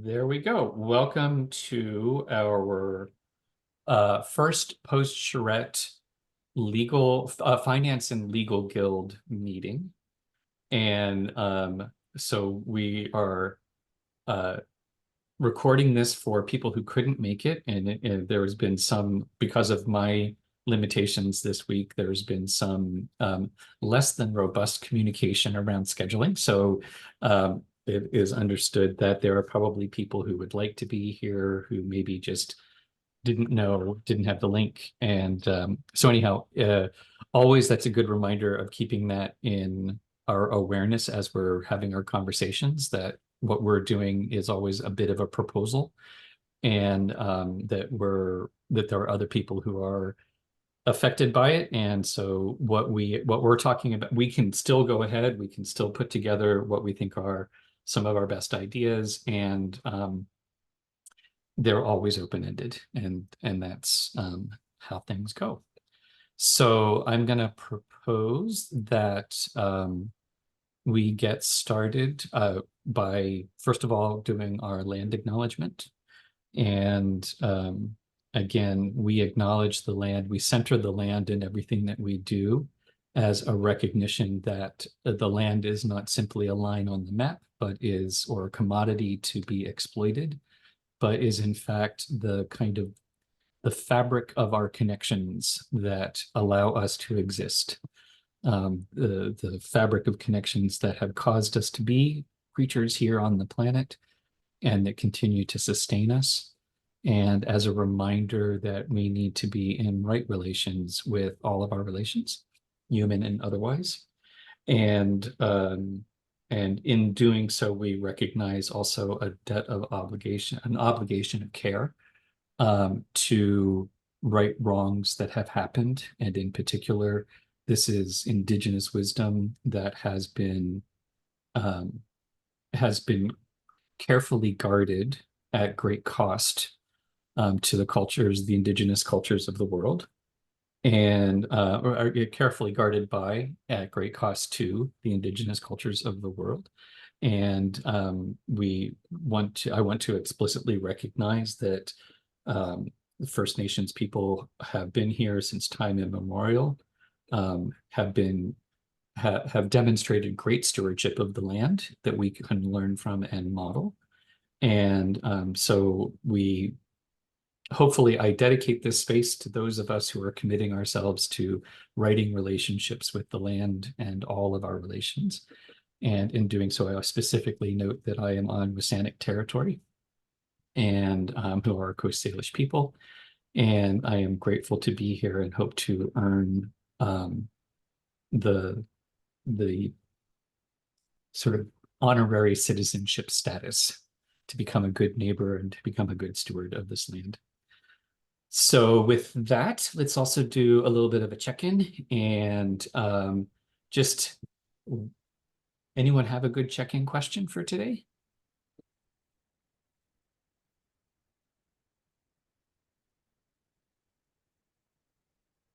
There we go. Welcome to our first post-charrette legal finance and legal guild meeting. And so we are recording this for people who couldn't make it. And there has been some, because of my limitations this week, there's been some less than robust communication around scheduling. So it is understood that there are probably people who would like to be here who maybe just didn't have the link. And so anyhow, always that's a good reminder of keeping that in our awareness as we're having our conversations, that what we're doing is always a bit of a proposal, and that there are other people who are affected by it. And so what we're talking about, we can still go ahead, we can still put together what we think are some of our best ideas, and they're always open-ended, and that's how things go. So I'm going to propose that we get started by, first of all, doing our land acknowledgement. And again, we acknowledge the land, we center the land in everything that we do as a recognition that the land is not simply a line on the map, but is, or a commodity to be exploited, but is in fact the kind of the fabric of our connections that allow us to exist. The fabric of connections that have caused us to be creatures here on the planet and that continue to sustain us. And as a reminder that we need to be in right relations with all of our relations, human and otherwise. And in doing so, we recognize also a debt of obligation, an obligation of care to right wrongs that have happened. And in particular, this is indigenous wisdom that has been carefully guarded at great cost to the cultures, the indigenous cultures of the world, and or carefully guarded by at great cost to the indigenous cultures of the world. And I want to explicitly recognize that First Nations people have been here since time immemorial, have demonstrated great stewardship of the land that we can learn from and model. And so hopefully I dedicate this space to those of us who are committing ourselves to writing relationships with the land and all of our relations. And in doing so, I specifically note that I am on Wisanic territory, and who are Coast Salish people. And I am grateful to be here and hope to earn the sort of honorary citizenship status to become a good neighbor and to become a good steward of this land. So with that, let's also do a little bit of a check-in, and just anyone have a good check-in question for today?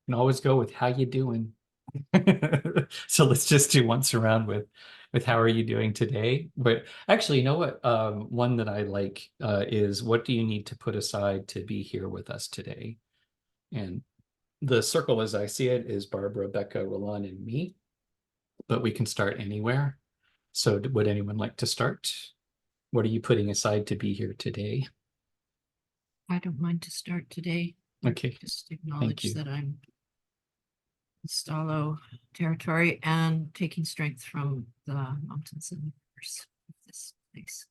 You can always go with how you doing. So let's just do once around with how are you doing today? But actually, you know what? One that I like is, what do you need to put aside to be here with us today? And the circle as I see it is Barbara, Becca, Roland, and me, but we can start anywhere. So would anyone like to start? What are you putting aside to be here today? I don't mind to start today. Okay. Just acknowledge that I'm Stalo territory and taking strength from the mountains and rivers of this place.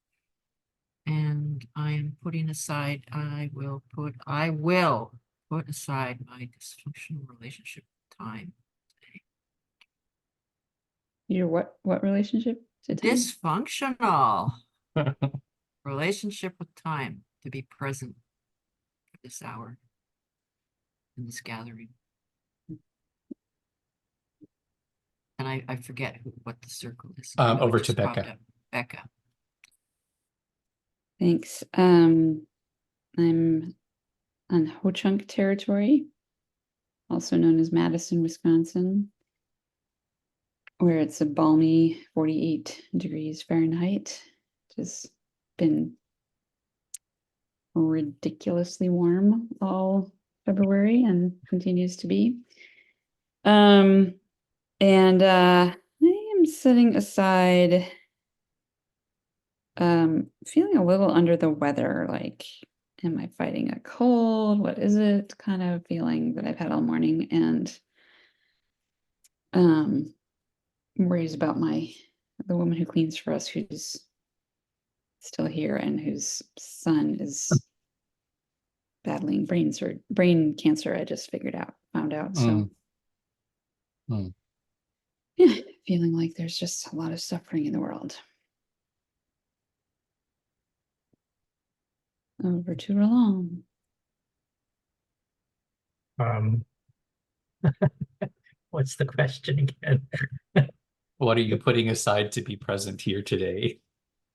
And I am putting aside, I will put aside my dysfunctional relationship with time today. Your what relationship to time? Dysfunctional relationship with time, to be present for this hour in this gathering. And I forget what the circle is. Over to Becca. Becca. Thanks. I'm on Ho-Chunk territory, also known as Madison, Wisconsin, where it's a balmy 48 degrees Fahrenheit. Just been ridiculously warm all February and continues to be. And I am setting aside feeling a little under the weather, like, am I fighting a cold? What is it? Kind of feeling that I've had all morning, and worries about the woman who cleans for us, who's still here and whose son is battling brain cancer. I just found out. So Mm. yeah, feeling like there's just a lot of suffering in the world. Over to Roland. What's the question again? What are you putting aside to be present here today?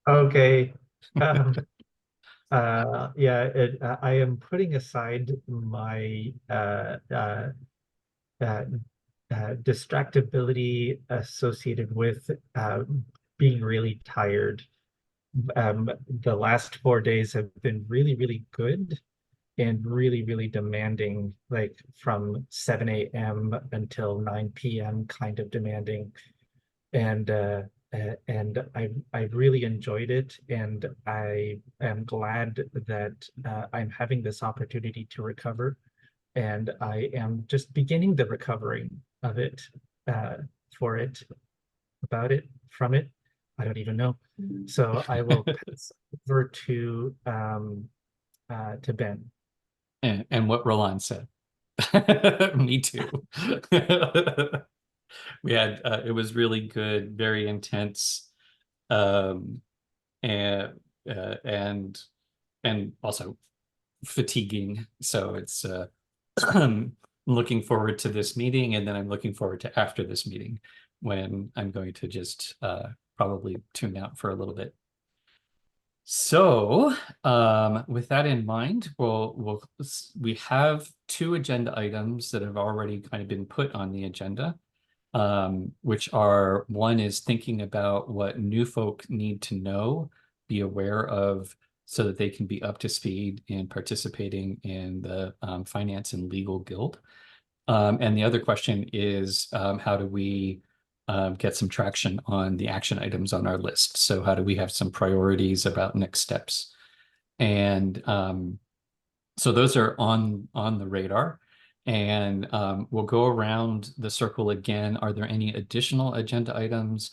Okay. I am putting aside my distractibility associated with being really tired. The last 4 days have been really, really good and really, really demanding, like from 7 a.m. until 9 p.m. kind of demanding. And I really enjoyed it, and I am glad that I'm having this opportunity to recover, and I am just beginning the recovering of it, for it, about it, from it. I don't even know. So I will pass over to Ben. And what Roland said. Me too. We had it was really good, very intense, um, and and also fatiguing. So it's I'm looking forward to this meeting, and then I'm looking forward to after this meeting, when I'm going to just probably tune out for a little bit. So, with that in mind, we have 2 agenda items that have already kind of been put on the agenda, which are, one is thinking about what new folk need to know, be aware of, so that they can be up to speed in participating in the Finance and Legal Guild. And the other question is, how do we get some traction on the action items on our list? So how do we have some priorities about next steps? And so those are on the radar. And we'll go around the circle again. Are there any additional agenda items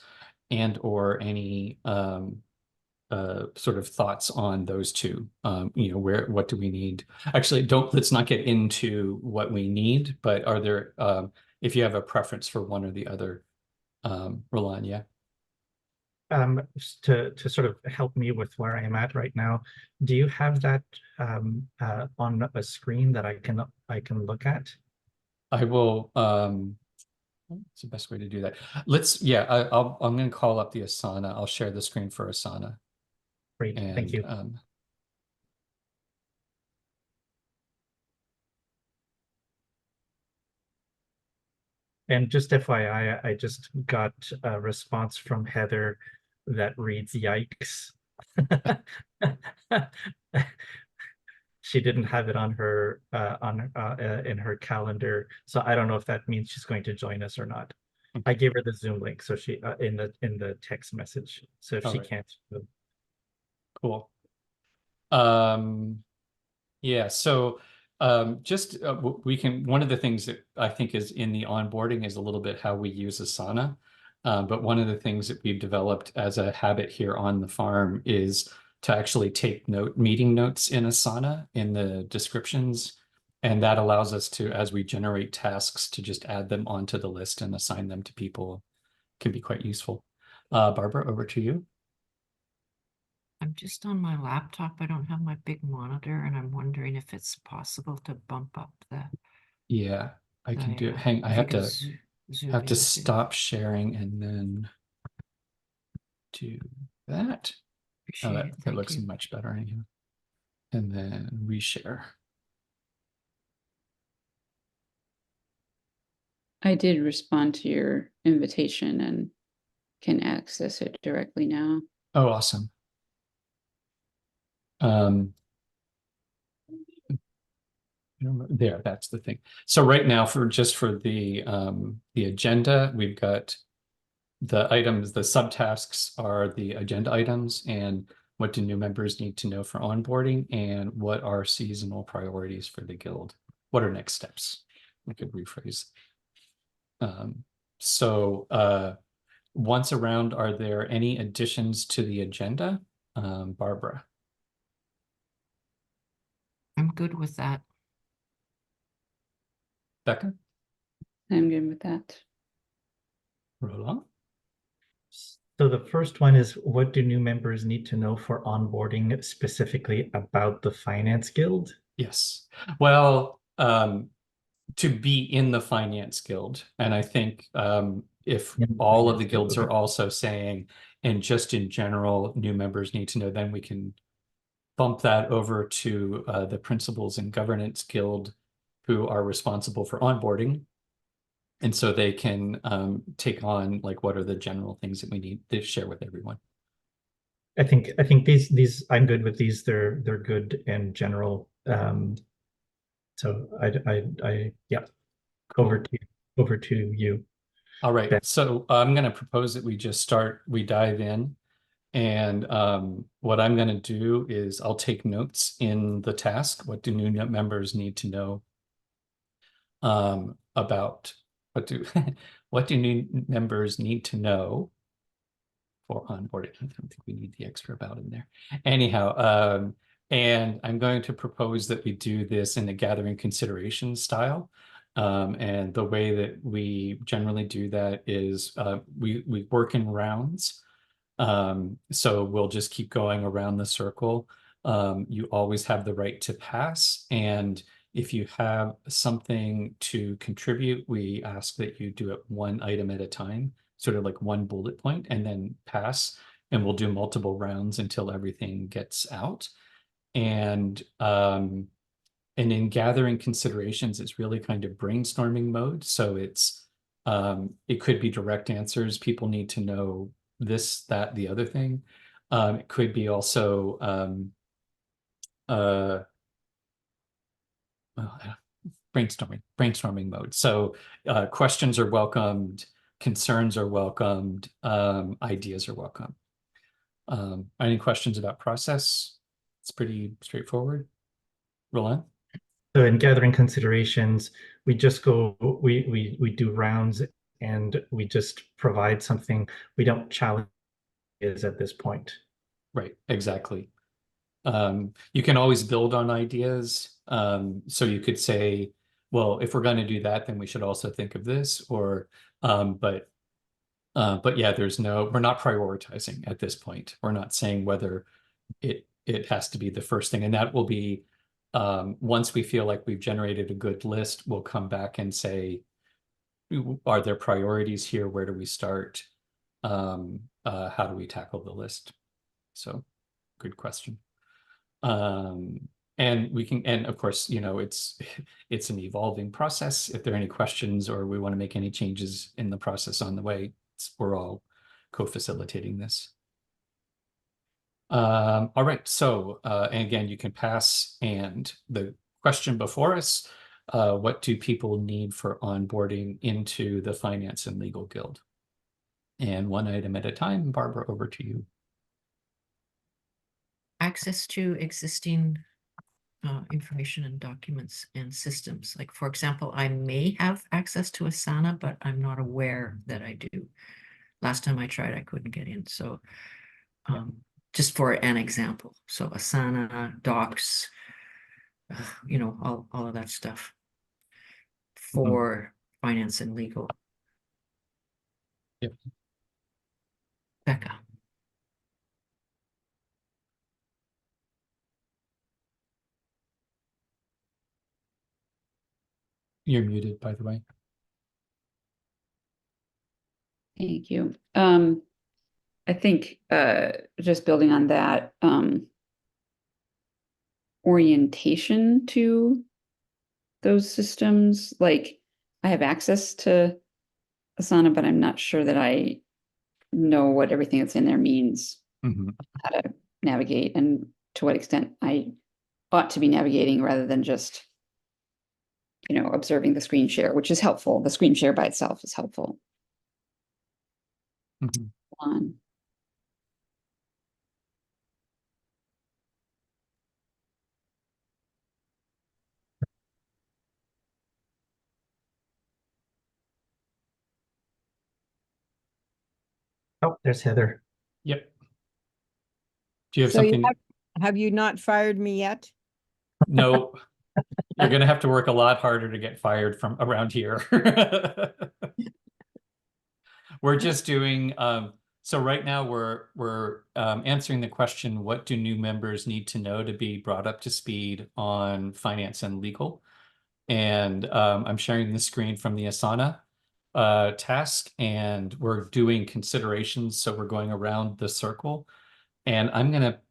and or any sort of thoughts on those 2? What do we need? Actually, let's not get into what we need, but are there, if you have a preference for one or the other, Roland, yeah? To sort of help me with where I am at right now, do you have that on a screen that I can look at? I will, what's the best way to do that? I'm going to call up the Asana. I'll share the screen for Asana. Great, thank you. And just FYI, I just got a response from Heather that reads, "Yikes." She didn't have it on her in her calendar, so I don't know if that means she's going to join us or not. I gave her the Zoom link, so she in the text message. So if she can't. Cool. Yeah, so just one of the things that I think is in the onboarding is a little bit how we use Asana. But one of the things that we've developed as a habit here on the farm is to actually take meeting notes in Asana in the descriptions. And that allows us to, as we generate tasks, to just add them onto the list and assign them to people. Can be quite useful. Barbara, over to you. I'm just on my laptop. I don't have my big monitor, and I'm wondering if it's possible to bump up the. Yeah, I can do it. I if you have can to zoom have to into- stop sharing and then do that. Oh, Appreciate it. that Thank looks you. much better anyhow. And then reshare. I did respond to your invitation and can access it directly now. Oh, awesome. There, that's the thing. So right now, for the agenda, we've got the items, the subtasks are the agenda items, and what do new members need to know for onboarding, and what are seasonal priorities for the guild? What are next steps? I could rephrase. So once around, are there any additions to the agenda? Barbara, I'm good with that. Becca, I'm good with that. Roland? So the first one is, what do new members need to know for onboarding specifically about the Finance Guild? Yes. Well, to be in the Finance Guild, and I think if In the all of Finance the Guild, guilds are okay. also saying, and just in general, new members need to know, then we can bump that over to the Principals and Governance Guild, who are responsible for onboarding. And so they can take on, like, what are the general things that we need to share with everyone. I think these I'm good with these. They're good and general. So I yeah. Over to you. All right, Ben. so I'm going to propose that we dive in. And what I'm going to do is I'll take notes in the task. What do new members need to know about what do new members need to know for onboarding? I don't think we need the extra about in there. Anyhow, and I'm going to propose that we do this in a gathering consideration style. And the way that we generally do that is we work in rounds. So we'll just keep going around the circle. You always have the right to pass. And if you have something to contribute, we ask that you do it one item at a time, sort of like one bullet point, and then pass. And we'll do multiple rounds until everything gets out. And in gathering considerations, it's really kind of brainstorming mode. So it could be direct answers. People need to know this, that, the other thing. It could be also brainstorming mode. So questions are welcomed, concerns are welcomed, ideas are welcome. Any questions about process? It's pretty straightforward. Roland? So in gathering considerations, we just go, we do rounds and we just provide something. We don't challenge is at this point. Right, exactly. You can always build on ideas. So you could say, well, if we're going to do that, then we should also think of this, or but yeah, we're not prioritizing at this point. We're not saying whether it has to be the first thing, and that will be once we feel like we've generated a good list, we'll come back and say, are there priorities here? Where do we start? How do we tackle the list? So, good question. And we can, and of course, it's an evolving process. If there are any questions or we want to make any changes in the process on the way, we're all co-facilitating this. All right, so and again, you can pass. And the question before us, what do people need for onboarding into the Finance and Legal Guild? And one item at a time. Barbara, over to you. Access to existing information and documents and systems. Like, for example, I may have access to Asana, but I'm not aware that I do. Last time I tried, I couldn't get in. So just for an example. So Asana, Docs, all of that stuff for finance and legal. Yep. Becca. You're muted, by the way. Thank you. I think just building on that, orientation to those systems, like I have access to Asana, but I'm not sure that I know what everything that's in there means, how to navigate, and to what extent I ought to be navigating rather than just observing the screen share, which is helpful. The screen share by itself is helpful. Mhm. On. Oh, there's Heather. Yep. Do you have So you something? have you not fired me yet? No, you're gonna have to work a lot harder to get fired from around here. We're just doing so right now we're answering the question, what do new members need to know to be brought up to speed on finance and legal? And I'm sharing the screen from the Asana task, and we're doing considerations. So we're going around the circle, and I'm gonna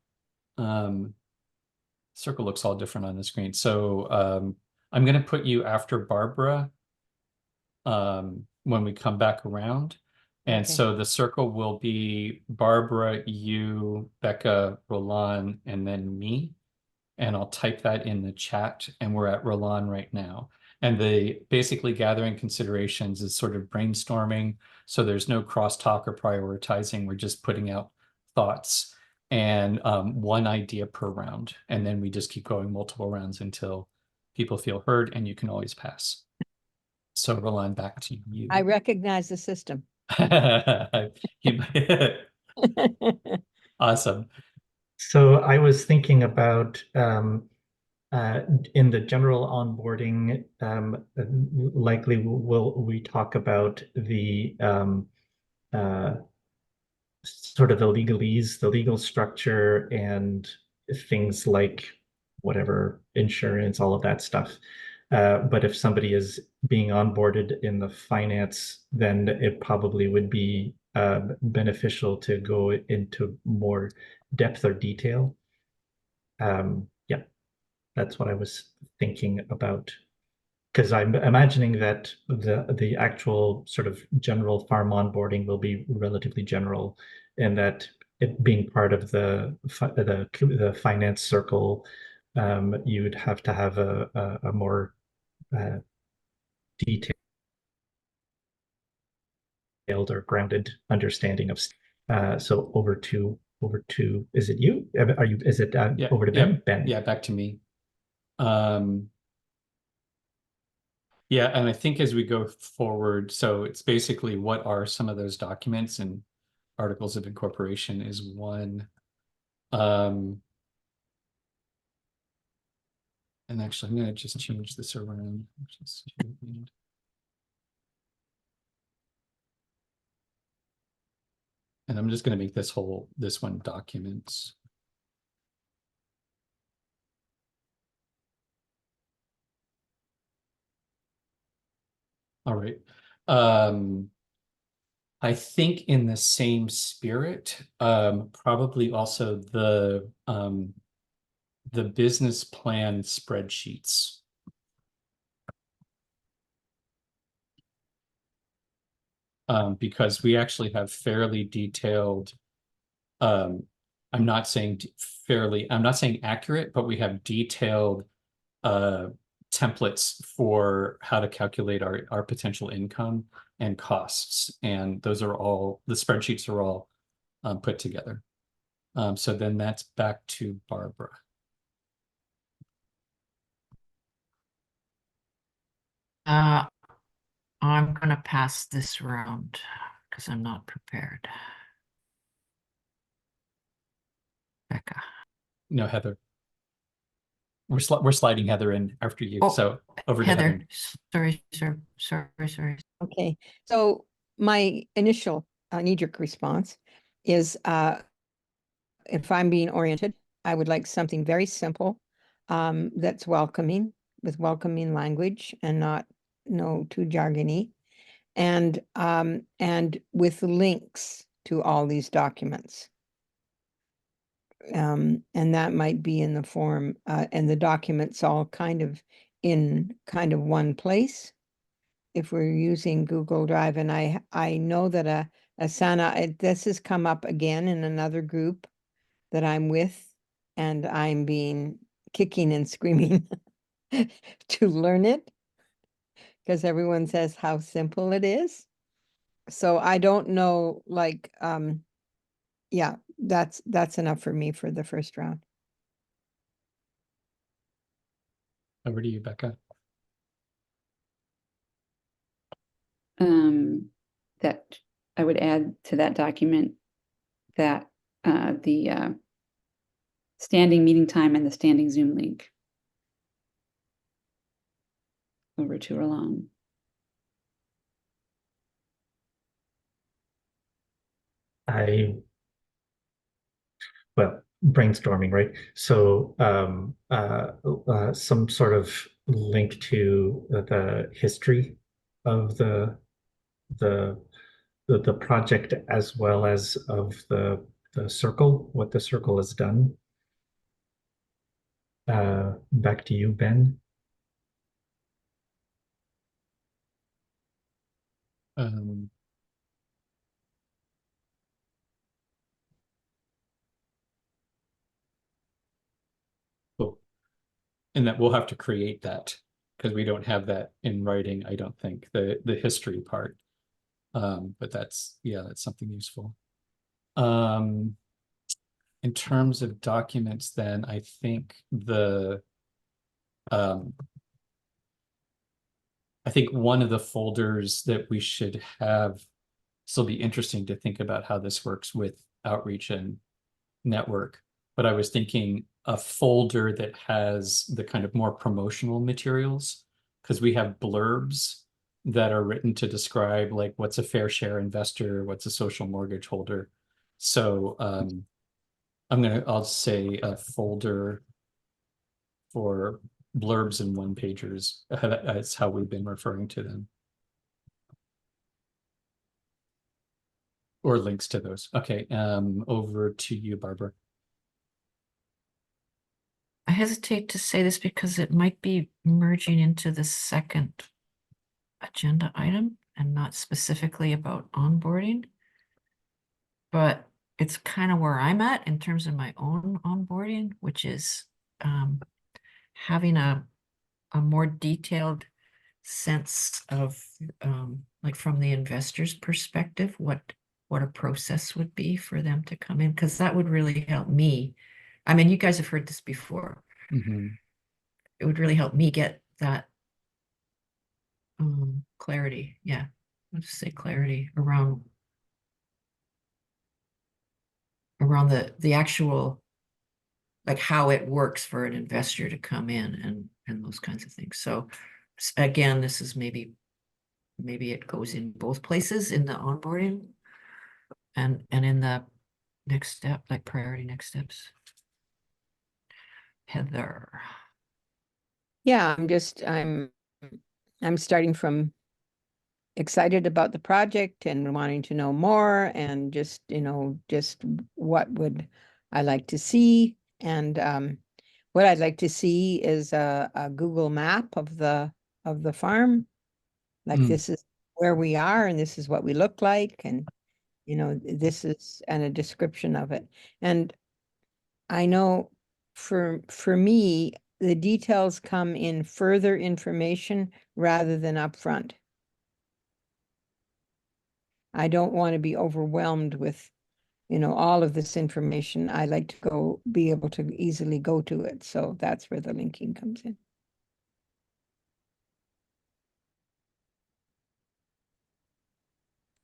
circle looks all different on the screen. So I'm gonna put you after Barbara when we come back around. And Okay. so the circle will be Barbara, you, Becca, Roland, and then me. And I'll type that in the chat, and we're at Roland right now. And the basically gathering considerations is sort of brainstorming. So there's no crosstalk or prioritizing. We're just putting out thoughts and one idea per round. And then we just keep going multiple rounds until people feel heard, and you can always pass. So Roland, back to you. I recognize the system. You- Awesome. So I was thinking about in the general onboarding, likely will we talk about the sort of the legalese, the legal structure, and things like whatever insurance, all of that stuff. But if somebody is being onboarded in the finance, then it probably would be beneficial to go into more depth or detail. Yeah, that's what I was thinking about. Because I'm imagining that the actual sort of general farm onboarding will be relatively general, and that it being part of the finance circle, you would have to have a more detailed or grounded understanding of. So over to is it you? Are you? Is it Yeah, over to Ben? Ben. Yeah, back to me. Yeah, and I think as we go forward, so it's basically what are some of those documents, and articles of incorporation is one. And actually, I'm going to just change this around. And I'm just going to make this one documents. All right. I think in the same spirit, probably also the business plan spreadsheets. Because we actually have fairly detailed, I'm not saying accurate, but we have detailed templates for how to calculate our potential income and costs. And those are all, the spreadsheets are all put together. So then that's back to Barbara. I'm gonna pass this round because I'm not prepared. Becca. No, Heather. We're sliding Heather in after you. Oh, So over to Heather, Heather. sorry. Okay, so my initial knee-jerk response is if I'm being oriented, I would like something very simple that's welcoming, with welcoming language and not too jargony, and with links to all these documents. And that might be in the form and the documents all kind of in one place if we're using Google Drive. And I know that Asana, this has come up again in another group that I'm with, and I'm being kicking and screaming to learn it. because everyone says how simple it is. So I don't know, like, yeah, that's enough for me for the first round. Over to you, Becca. That I would add to that document that the standing meeting time and the standing Zoom link over to Rolon. Well, brainstorming, right? So some sort of link to the history of the the project, as well as of the circle, what the circle has done. Back to you, Ben. Um, cool. And that we'll have to create that because we don't have that in writing, I don't think, the history part. But that's, yeah, that's something useful. In terms of documents, then I think I think one of the folders that we should have, this will be interesting to think about how this works with outreach and network. But I was thinking a folder that has the kind of more promotional materials, because we have blurbs that are written to describe like what's a fair share investor, what's a social mortgage holder. So I'll say a folder for blurbs and one pagers. That's how we've been referring to them. Or links to those. Okay, over to you, Barbara. I hesitate to say this because it might be merging into the second agenda item and not specifically about onboarding. But it's kind of where I'm at in terms of my own onboarding, which is having a more detailed sense of like from the investor's perspective, what a process would be for them to come in, because that would really help me. I mean, you guys have heard this before. Mhm. It would really help me get that clarity. Yeah, let's say clarity around the actual, like how it works for an investor to come in and those kinds of things. So again, this is maybe it goes in both places, in the onboarding and in the next step, like priority next steps. Heather. Yeah, I'm starting from excited about the project and wanting to know more, and just, just what would I like to see. And what I'd like to see is a Google map of the farm. Like, this is where we are and this is what we look like, and this is, and a description of it. And I know for me, the details come in further information rather than upfront. I don't want to be overwhelmed with, all of this information. I like to be able to easily go to it. So that's where the linking comes in.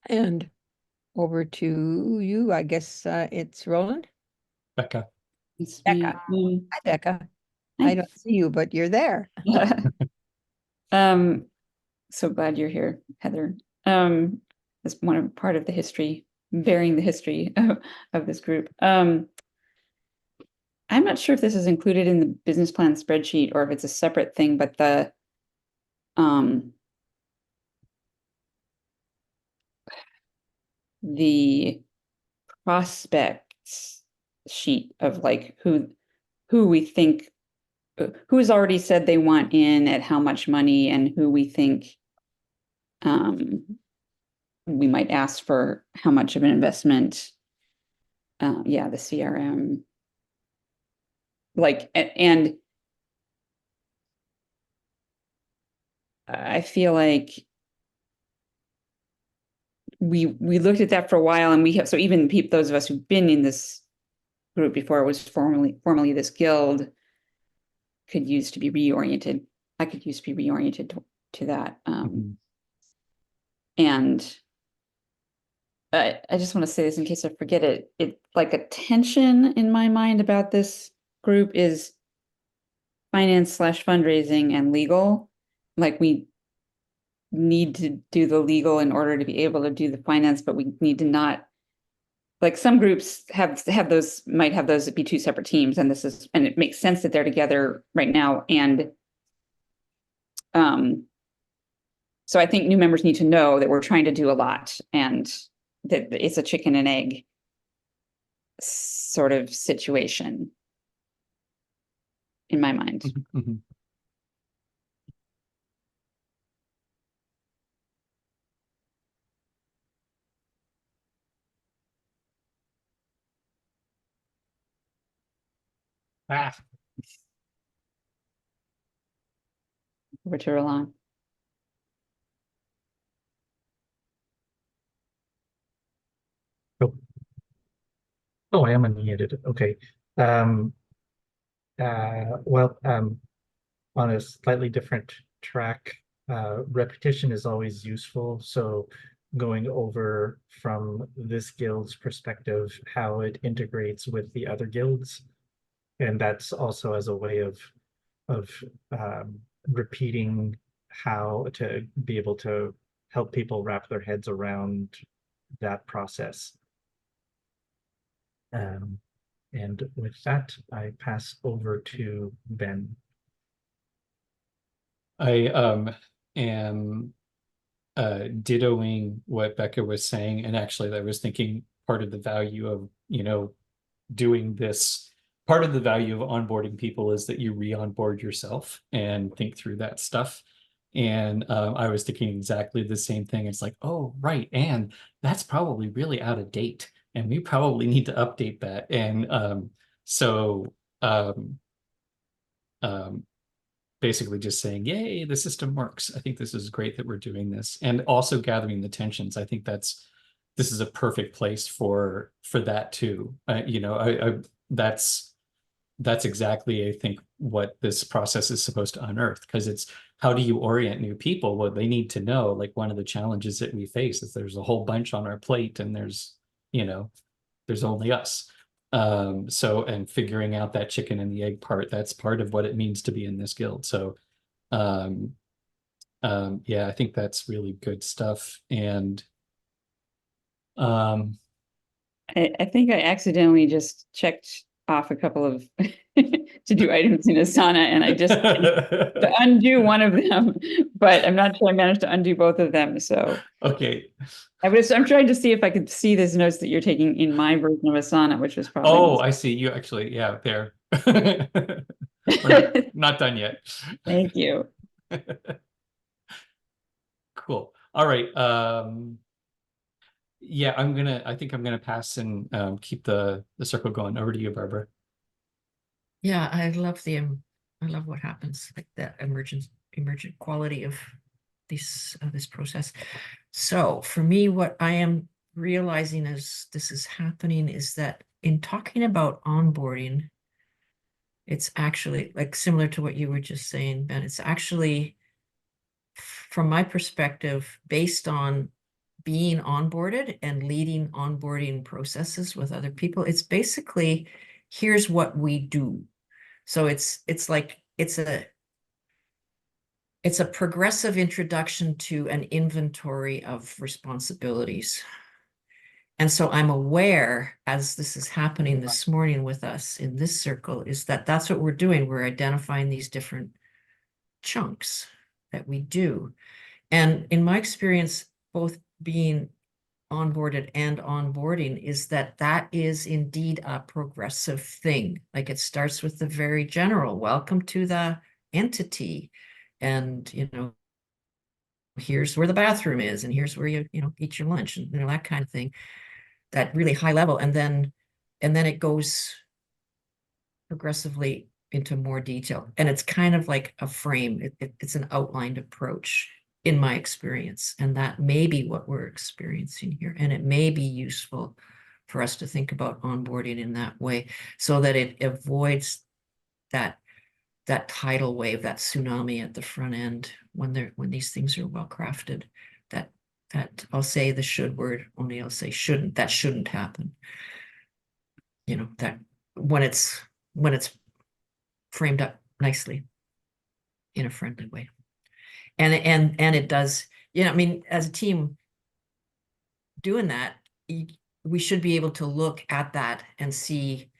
And over to you, I guess it's Roland. Becca. It's Becca. me. Hi, Becca. Hi. I don't see you, but you're there. So glad you're here, Heather. As part of the history, bearing the history of this group. I'm not sure if this is included in the business plan spreadsheet or if it's a separate thing, but the prospects sheet of like who we think, who's already said they want in at how much money, and who we think we might ask for how much of an investment. Yeah, the CRM. Like, and I feel like we looked at that for a while, and we have, so even those of us who've been in this group before it was formerly this guild could use to be reoriented. I could use to be reoriented to that. And I just want to say this in case I forget it. It like a tension in my mind about this group is finance / fundraising and legal. Like we need to do the legal in order to be able to do the finance, but we need to not, like some groups have those, might have those be two separate teams, and it makes sense that they're together right now. And so I think new members need to know that we're trying to do a lot, and that it's a chicken and egg sort of situation in my mind. Over to Roland. Oh, I am unmuted. Okay. Well, on a slightly different track, repetition is always useful. So going over from this guild's perspective, how it integrates with the other guilds. And that's also as a way of repeating how to be able to help people wrap their heads around that process. And with that, I pass over to Ben. I am dittoing what Becca was saying, and actually I was thinking part of the value of, you know, doing this, part of the value of onboarding people is that you re-onboard yourself and think through that stuff. And I was thinking exactly the same thing. It's like, oh, right, and that's probably really out of date, and we probably need to update that. And so basically just saying, yay, the system works. I think this is great that we're doing this, and also gathering the tensions. I think this is a perfect place for that too. You know, that's exactly, I think, what this process is supposed to unearth, because it's how do you orient new people? Well, they need to know, like, one of the challenges that we face is there's a whole bunch on our plate, and there's, you know, there's only us. So, and figuring out that chicken and the egg part, that's part of what it means to be in this guild. So yeah, I think that's really good stuff. And I think I accidentally just checked off a couple of to do items in Asana, and I just to undo one of them, but I'm not sure I managed to undo both of them. So okay. I'm trying to see if I could see these notes that you're taking in my version of Asana, which was probably. Oh, I see. You actually, yeah, there. We're not done yet. Thank you. Cool. All right. Yeah, I think I'm gonna pass and keep the circle going. Over to you, Barbara. Yeah, I love what happens, like that emergent quality of this process. So for me, what I am realizing as this is happening is that in talking about onboarding, it's actually like similar to what you were just saying, Ben. It's actually, from my perspective, based on being onboarded and leading onboarding processes with other people. It's basically, here's what we do. So it's like, it's a progressive introduction to an inventory of responsibilities. And so I'm aware, as this is happening this morning with us in this circle, is that that's what we're doing. We're identifying these different chunks that we do. And in my experience, both being onboarded and onboarding, is that is indeed a progressive thing. Like it starts with the very general, welcome to the entity. And, you know, here's where the bathroom is, and here's where you eat your lunch, and that kind of thing, that really high level. And then it goes progressively into more detail. And it's kind of like a frame. It's an outlined approach in my experience. And that may be what we're experiencing here. And it may be useful for us to think about onboarding in that way so that it avoids that tidal wave, that tsunami at the front end when these things are well crafted. That I'll say the should word, only I'll say shouldn't. That shouldn't happen. You know, that when it's framed up nicely in a friendly way. And it does, you know, I mean, as a team doing that, we should be able to look at that and see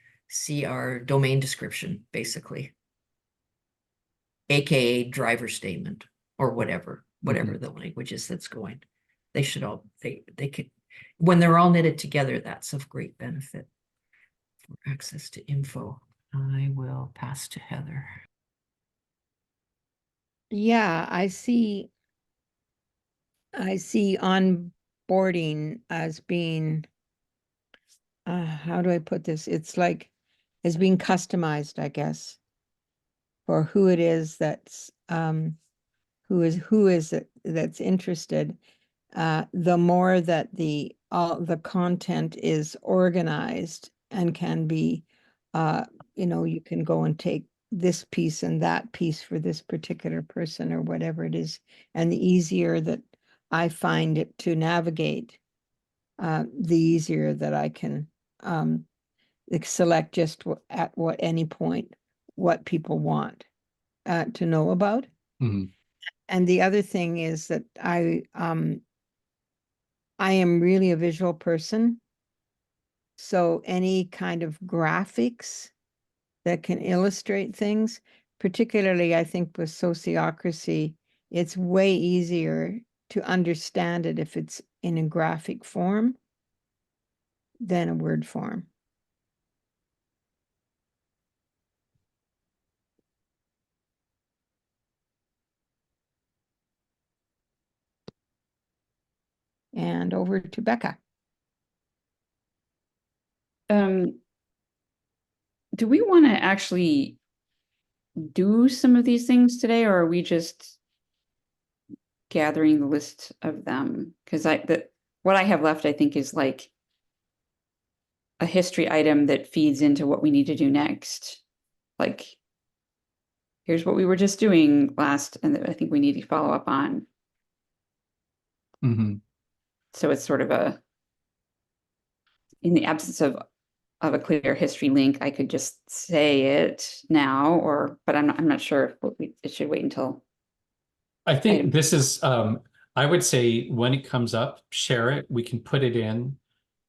our domain description, basically, aka driver statement or whatever the language is that's going. They should all they could, when they're all knitted together, that's of great benefit for access to info. I will pass to Heather. Yeah, I see onboarding as being, how do I put this? It's like as being customized, I guess, for who it is that's that's interested. The more that all the content is organized and can be, you can go and take this piece and that piece for this particular person or whatever it is. And the easier that I find it to navigate, the easier that I can select just at any point what people want to know about. Mhm. And the other thing is that I am really a visual person. So any kind of graphics that can illustrate things, particularly I think with sociocracy, it's way easier to understand it if it's in a graphic form than a word form. And over to Becca. Do we want to actually do some of these things today, or are we just gathering the list of them? Because what I have left, I think, is like a history item that feeds into what we need to do next. Like, here's what we were just doing last, and that I think we need to follow up on. Mhm. So it's sort of in the absence of a clear history link, I could just say it now, but I'm not sure if it should wait until. I think this is, I would say when it comes up, share it. We can put it in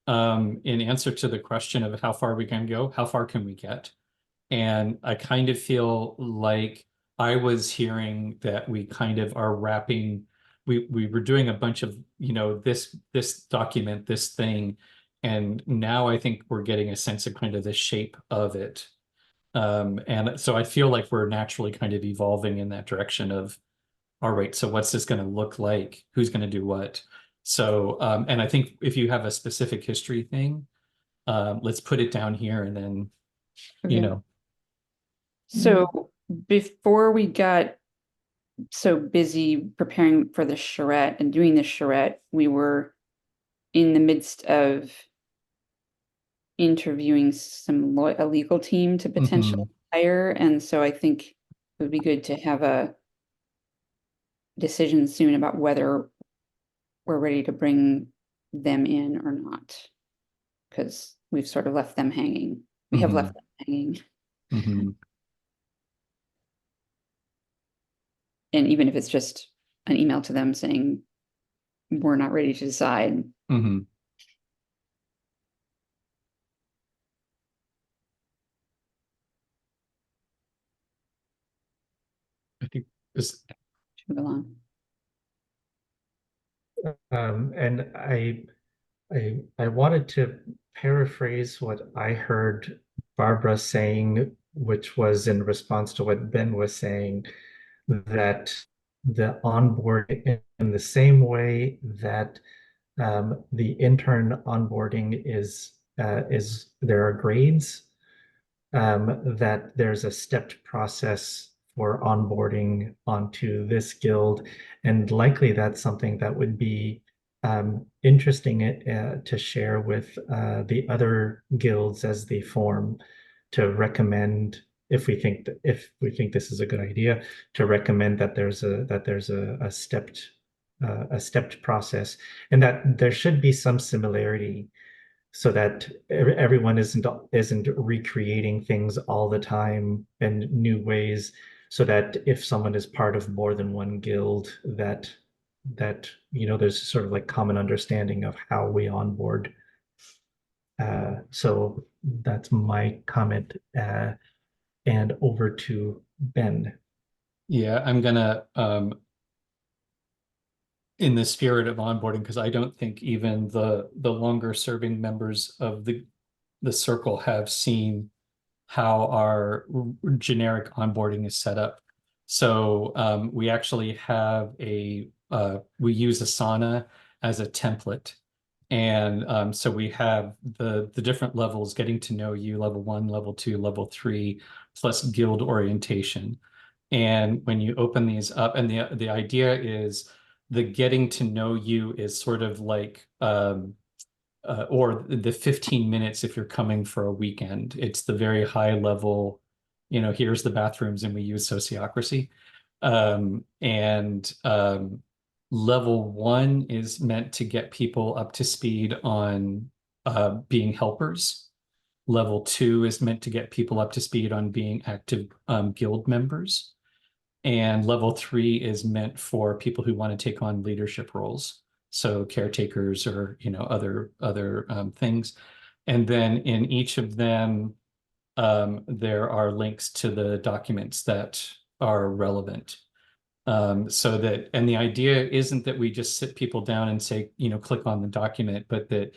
answer to the question of how far we can go, how far can we get? And I kind of feel like I was hearing that we kind of are wrapping, we were doing a bunch of, this document, this thing. And now I think we're getting a sense of kind of the shape of it. And so I feel like we're naturally kind of evolving in that direction of, all right, so what's this going to look like? Who's going to do what? So, and I think if you have a specific history thing, let's put it down here and then, Okay. So before we got so busy preparing for the charrette and doing the charrette, we were in the midst of interviewing a legal team to potentially hire. And so I think it would be good to have a decision soon about whether we're ready to bring them in or not, because we've sort of left them hanging. We have left them hanging. And even if it's just an email to them saying, we're not ready to decide. I think this. Move along. And I wanted to paraphrase what I heard Barbara saying, which was in response to what Ben was saying, that the onboarding in the same way that the intern onboarding is there are grades. that there's a stepped process for onboarding onto this guild, and likely that's something that would be interesting to share with the other guilds as they form, to recommend, if we think this is a good idea, to recommend that there's a stepped process, and that there should be some similarity, so that everyone isn't recreating things all the time in new ways, so that if someone is part of more than one guild, that there's sort of like common understanding of how we onboard. So that's my comment, and over to Ben. Yeah, I'm gonna in the spirit of onboarding, because I don't think even the longer serving members of the circle have seen how our generic onboarding is set up. So we actually have we use Asana as a template. And so we have the different levels: getting to know you, level 1, level 2, level 3, plus guild orientation. And when you open these up, and the idea is the getting to know you is sort of like or the 15 minutes if you're coming for a weekend. It's the very high level, here's the bathrooms and we use sociocracy. And level 1 is meant to get people up to speed on being helpers. Level 2 is meant to get people up to speed on being active guild members. And level 3 is meant for people who want to take on leadership roles, so caretakers or other things. And then in each of them, there are links to the documents that are relevant. And the idea isn't that we just sit people down and say, click on the document, but that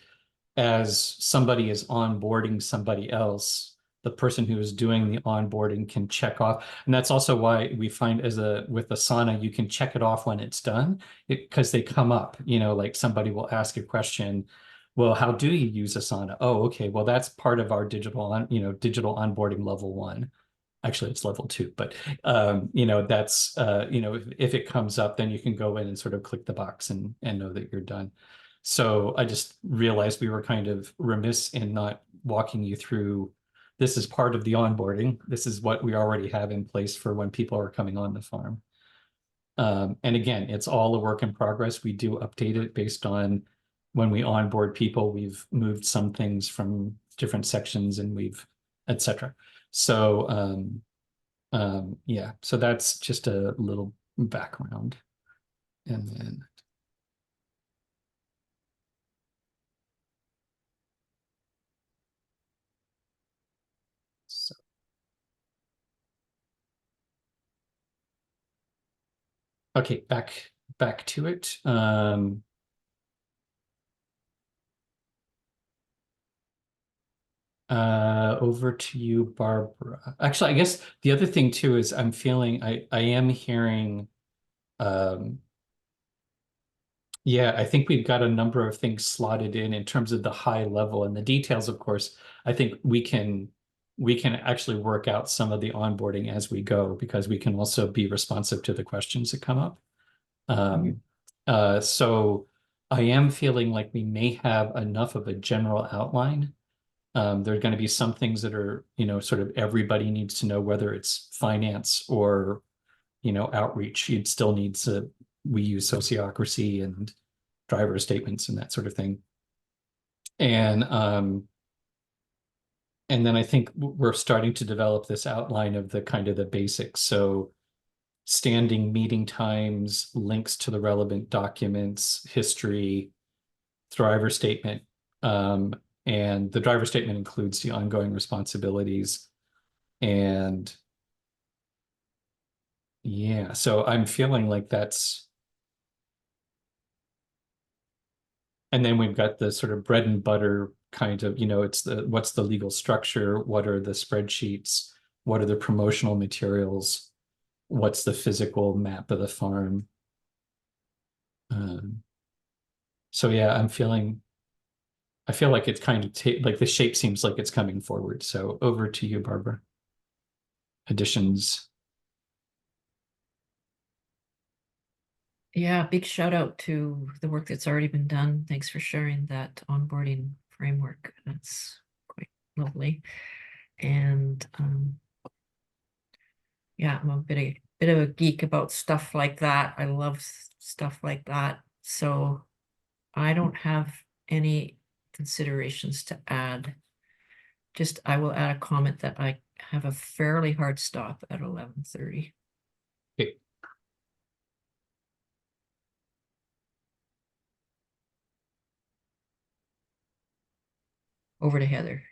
as somebody is onboarding somebody else, the person who is doing the onboarding can check off. And that's also why we find with Asana, you can check it off when it's done, because they come up, like somebody will ask a question. Well, how do you use Asana? Oh, okay. Well, that's part of our digital onboarding level 1. Actually, it's level 2, but that's if it comes up, then you can go in and sort of click the box and know that you're done. So I just realized we were kind of remiss in not walking you through. This is part of the onboarding. This is what we already have in place for when people are coming on the farm. And again, it's all a work in progress. We do update it based on when we onboard people. We've moved some things from different sections, and etc. So yeah, so that's just a little background. And then so okay, back to it. Over to you, Barbara. Actually, I guess the other thing too is I'm feeling I am hearing yeah, I think we've got a number of things slotted in terms of the high level, and the details, of course. I think we can actually work out some of the onboarding as we go, because we can also be responsive to the questions that come up. So I am feeling like we may have enough of a general outline. There are going to be some things that are, sort of everybody needs to know, whether it's finance or, outreach. You'd still need to, we use sociocracy and driver statements and that sort of thing. And then I think we're starting to develop this outline of the kind of the basics. So standing meeting times, links to the relevant documents, history, driver statement. And the driver statement includes the ongoing responsibilities. And yeah, so I'm feeling like that's, and then we've got the sort of bread and butter kind of, it's what's the legal structure? What are the spreadsheets? What are the promotional materials? What's the physical map of the farm? So yeah, I'm feeling I feel like it's kind of like the shape seems like it's coming forward. So over to you, Barbara. Additions. Yeah, big shout out to the work that's already been done. Thanks for sharing that onboarding framework. That's quite lovely. And yeah, I'm a bit of a geek about stuff like that. I love stuff like that. So I don't have any considerations to add. Just I will add a comment that I have a fairly hard stop at 11:30. Okay. Over to Heather.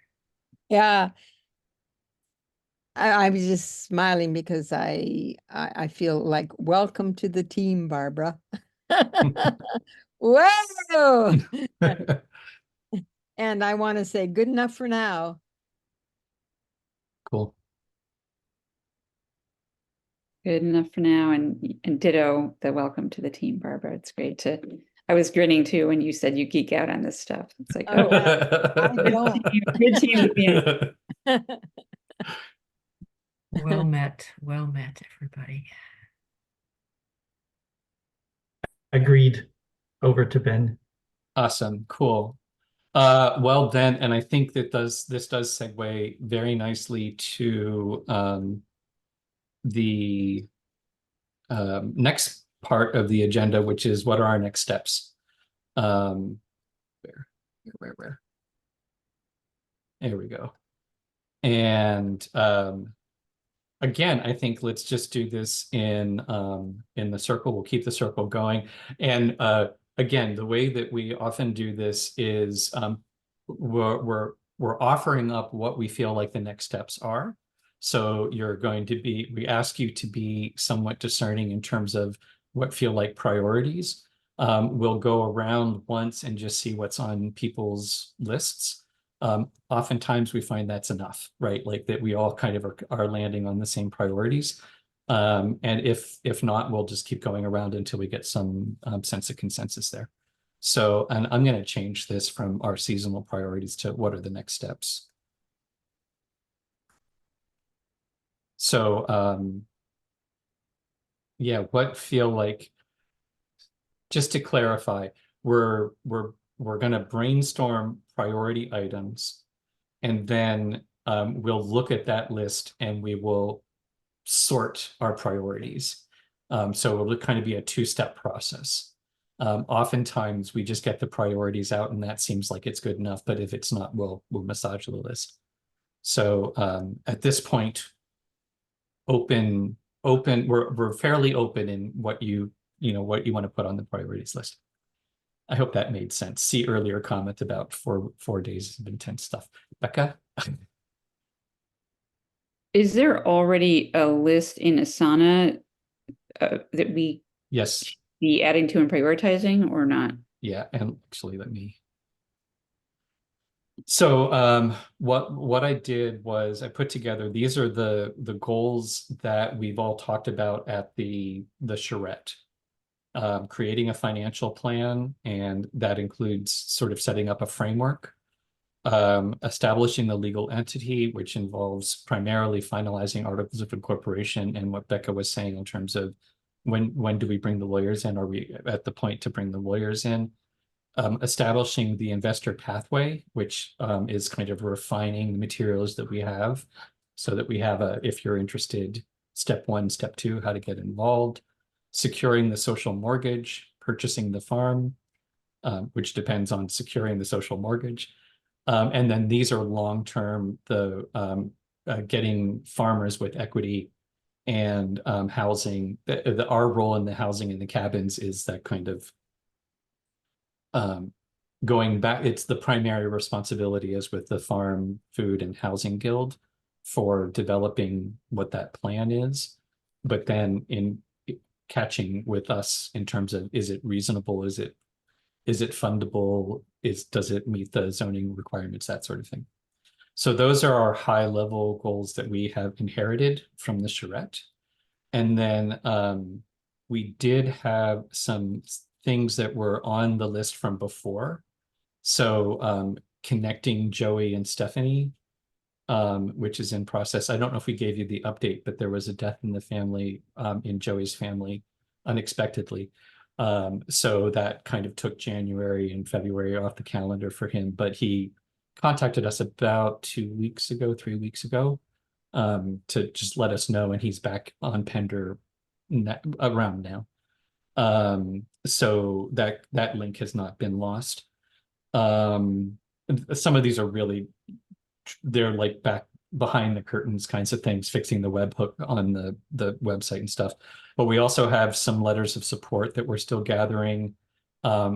Yeah. I was just smiling because I feel like welcome to the team, Barbara. Whoa! And I want to say good enough for now. Cool. Good enough for now, and ditto the welcome to the team, Barbara. It's great to. I was grinning too when you said you geek out on this stuff. It's like, Oh, I good don't. team, good team to be in. Well met, everybody. Agreed. Over to Ben. Awesome. Cool. Well then, and I think that this does segue very nicely to the next part of the agenda, which is what are our next steps? Where? There we go. And again, I think let's just do this in the circle. We'll keep the circle going. And again, the way that we often do this is we're offering up what we feel like the next steps are. So we ask you to be somewhat discerning in terms of what feel like priorities. We'll go around once and just see what's on people's lists. Oftentimes we find that's enough, right? Like that we all kind of are landing on the same priorities. And if not, we'll just keep going around until we get some sense of consensus there. So, and I'm going to change this from our seasonal priorities to what are the next steps. So, yeah, what feel like, just to clarify, we're going to brainstorm priority items, and then we'll look at that list and we will sort our priorities. So it'll kind of be a two-step process. Oftentimes we just get the priorities out and that seems like it's good enough, but if it's not, we'll massage the list. So at this point, we're fairly open in what you want to put on the priorities list. I hope that made sense. See earlier comment about four days of intense stuff. Becca? Is there already a list in Asana that we Yes. be adding to and prioritizing or not? Yeah, and actually so what I did was I put together, these are the goals that we've all talked about at the charrette. Creating a financial plan, and that includes sort of setting up a framework, establishing the legal entity, which involves primarily finalizing articles of incorporation, and what Becca was saying in terms of when do we bring the lawyers in? Are we at the point to bring the lawyers in? Establishing the investor pathway, which is kind of refining the materials that we have so that we have if you're interested, step 1, step 2, how to get involved, securing the social mortgage, purchasing the farm, which depends on securing the social mortgage. And then these are long-term, getting farmers with equity and housing. Our role in the housing in the cabins is that kind of going back, it's the primary responsibility is with the Farm, Food, and Housing Guild for developing what that plan is. But then in catching with us in terms of, is it reasonable? Is it fundable? Does it meet the zoning requirements? That sort of thing. So those are our high level goals that we have inherited from the charrette. And then we did have some things that were on the list from before. So connecting Joey and Stephanie, which is in process. I don't know if we gave you the update, but there was a death in the family, in Joey's family, unexpectedly. So that kind of took January and February off the calendar for him, but he contacted us about 2 weeks ago, 3 weeks ago, to just let us know, and he's back on Pender around now. So that link has not been lost. Some of these are really, they're like back behind the curtains kinds of things, fixing the webhook on the website and stuff. But we also have some letters of support that we're still gathering.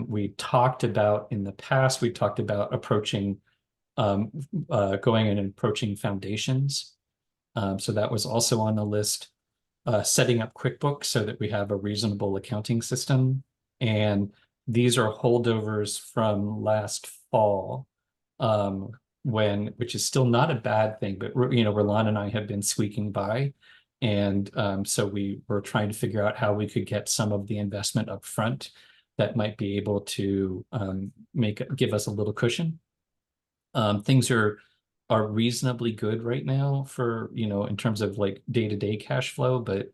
We talked about in the past, we talked about approaching, going and approaching foundations. So that was also on the list. Setting up QuickBooks so that we have a reasonable accounting system. And these are holdovers from last fall, which is still not a bad thing, but Roland and I have been squeaking by. And so we were trying to figure out how we could get some of the investment up front that might be able to give us a little cushion. Things are reasonably good right now for, in terms of like day-to-day cash flow, but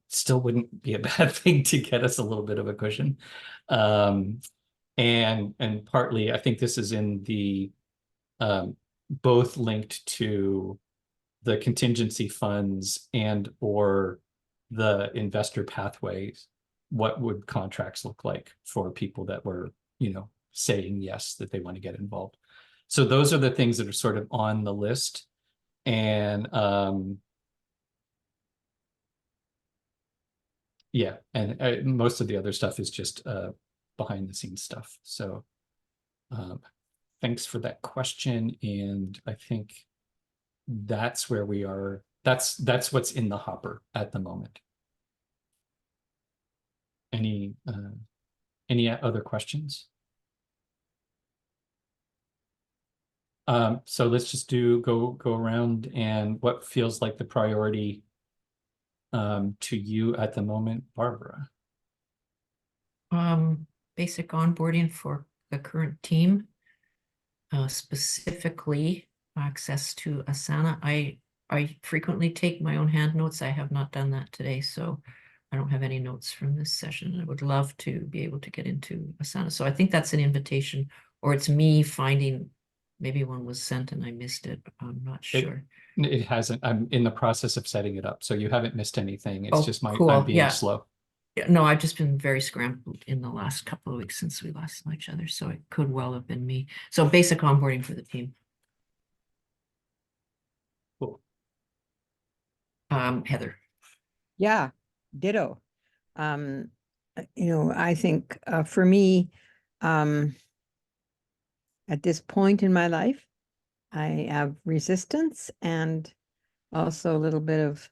still wouldn't be a bad thing to get us a little bit of a cushion. And partly, I think this is in the both linked to the contingency funds and or the investor pathways. What would contracts look like for people that were, saying yes, that they want to get involved? So those are the things that are sort of on the list. And yeah, and most of the other stuff is just behind the scenes stuff. So thanks for that question. And I think that's where we are. That's what's in the hopper at the moment. Any other questions? So let's just go around, and what feels like the priority to you at the moment, Barbara? Basic onboarding for the current team, specifically access to Asana. I frequently take my own hand notes. I have not done that today, so I don't have any notes from this session. I would love to be able to get into Asana. So I think that's an invitation, or it's me finding, maybe one was sent and I missed it. I'm not sure. It hasn't. I'm in the process of setting it up, so you haven't missed anything. It's just cool. I'm being Yeah. slow. Yeah, no, I've just been very scrambled in the last couple of weeks since we last saw each other, so it could well have been me. So basic onboarding for the team. Cool. Heather. Yeah, ditto. I think for me, at this point in my life, I have resistance and also a little bit of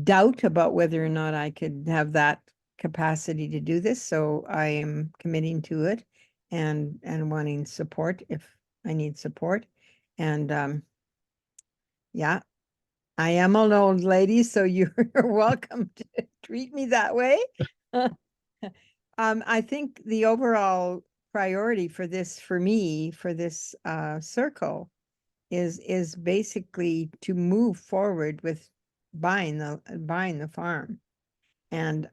doubt about whether or not I could have that capacity to do this. So I am committing to it and wanting support if I need support. And yeah, I am an old lady, so you're welcome to treat me that way. I think the overall priority for this, for me, for this circle is basically to move forward with buying the farm. And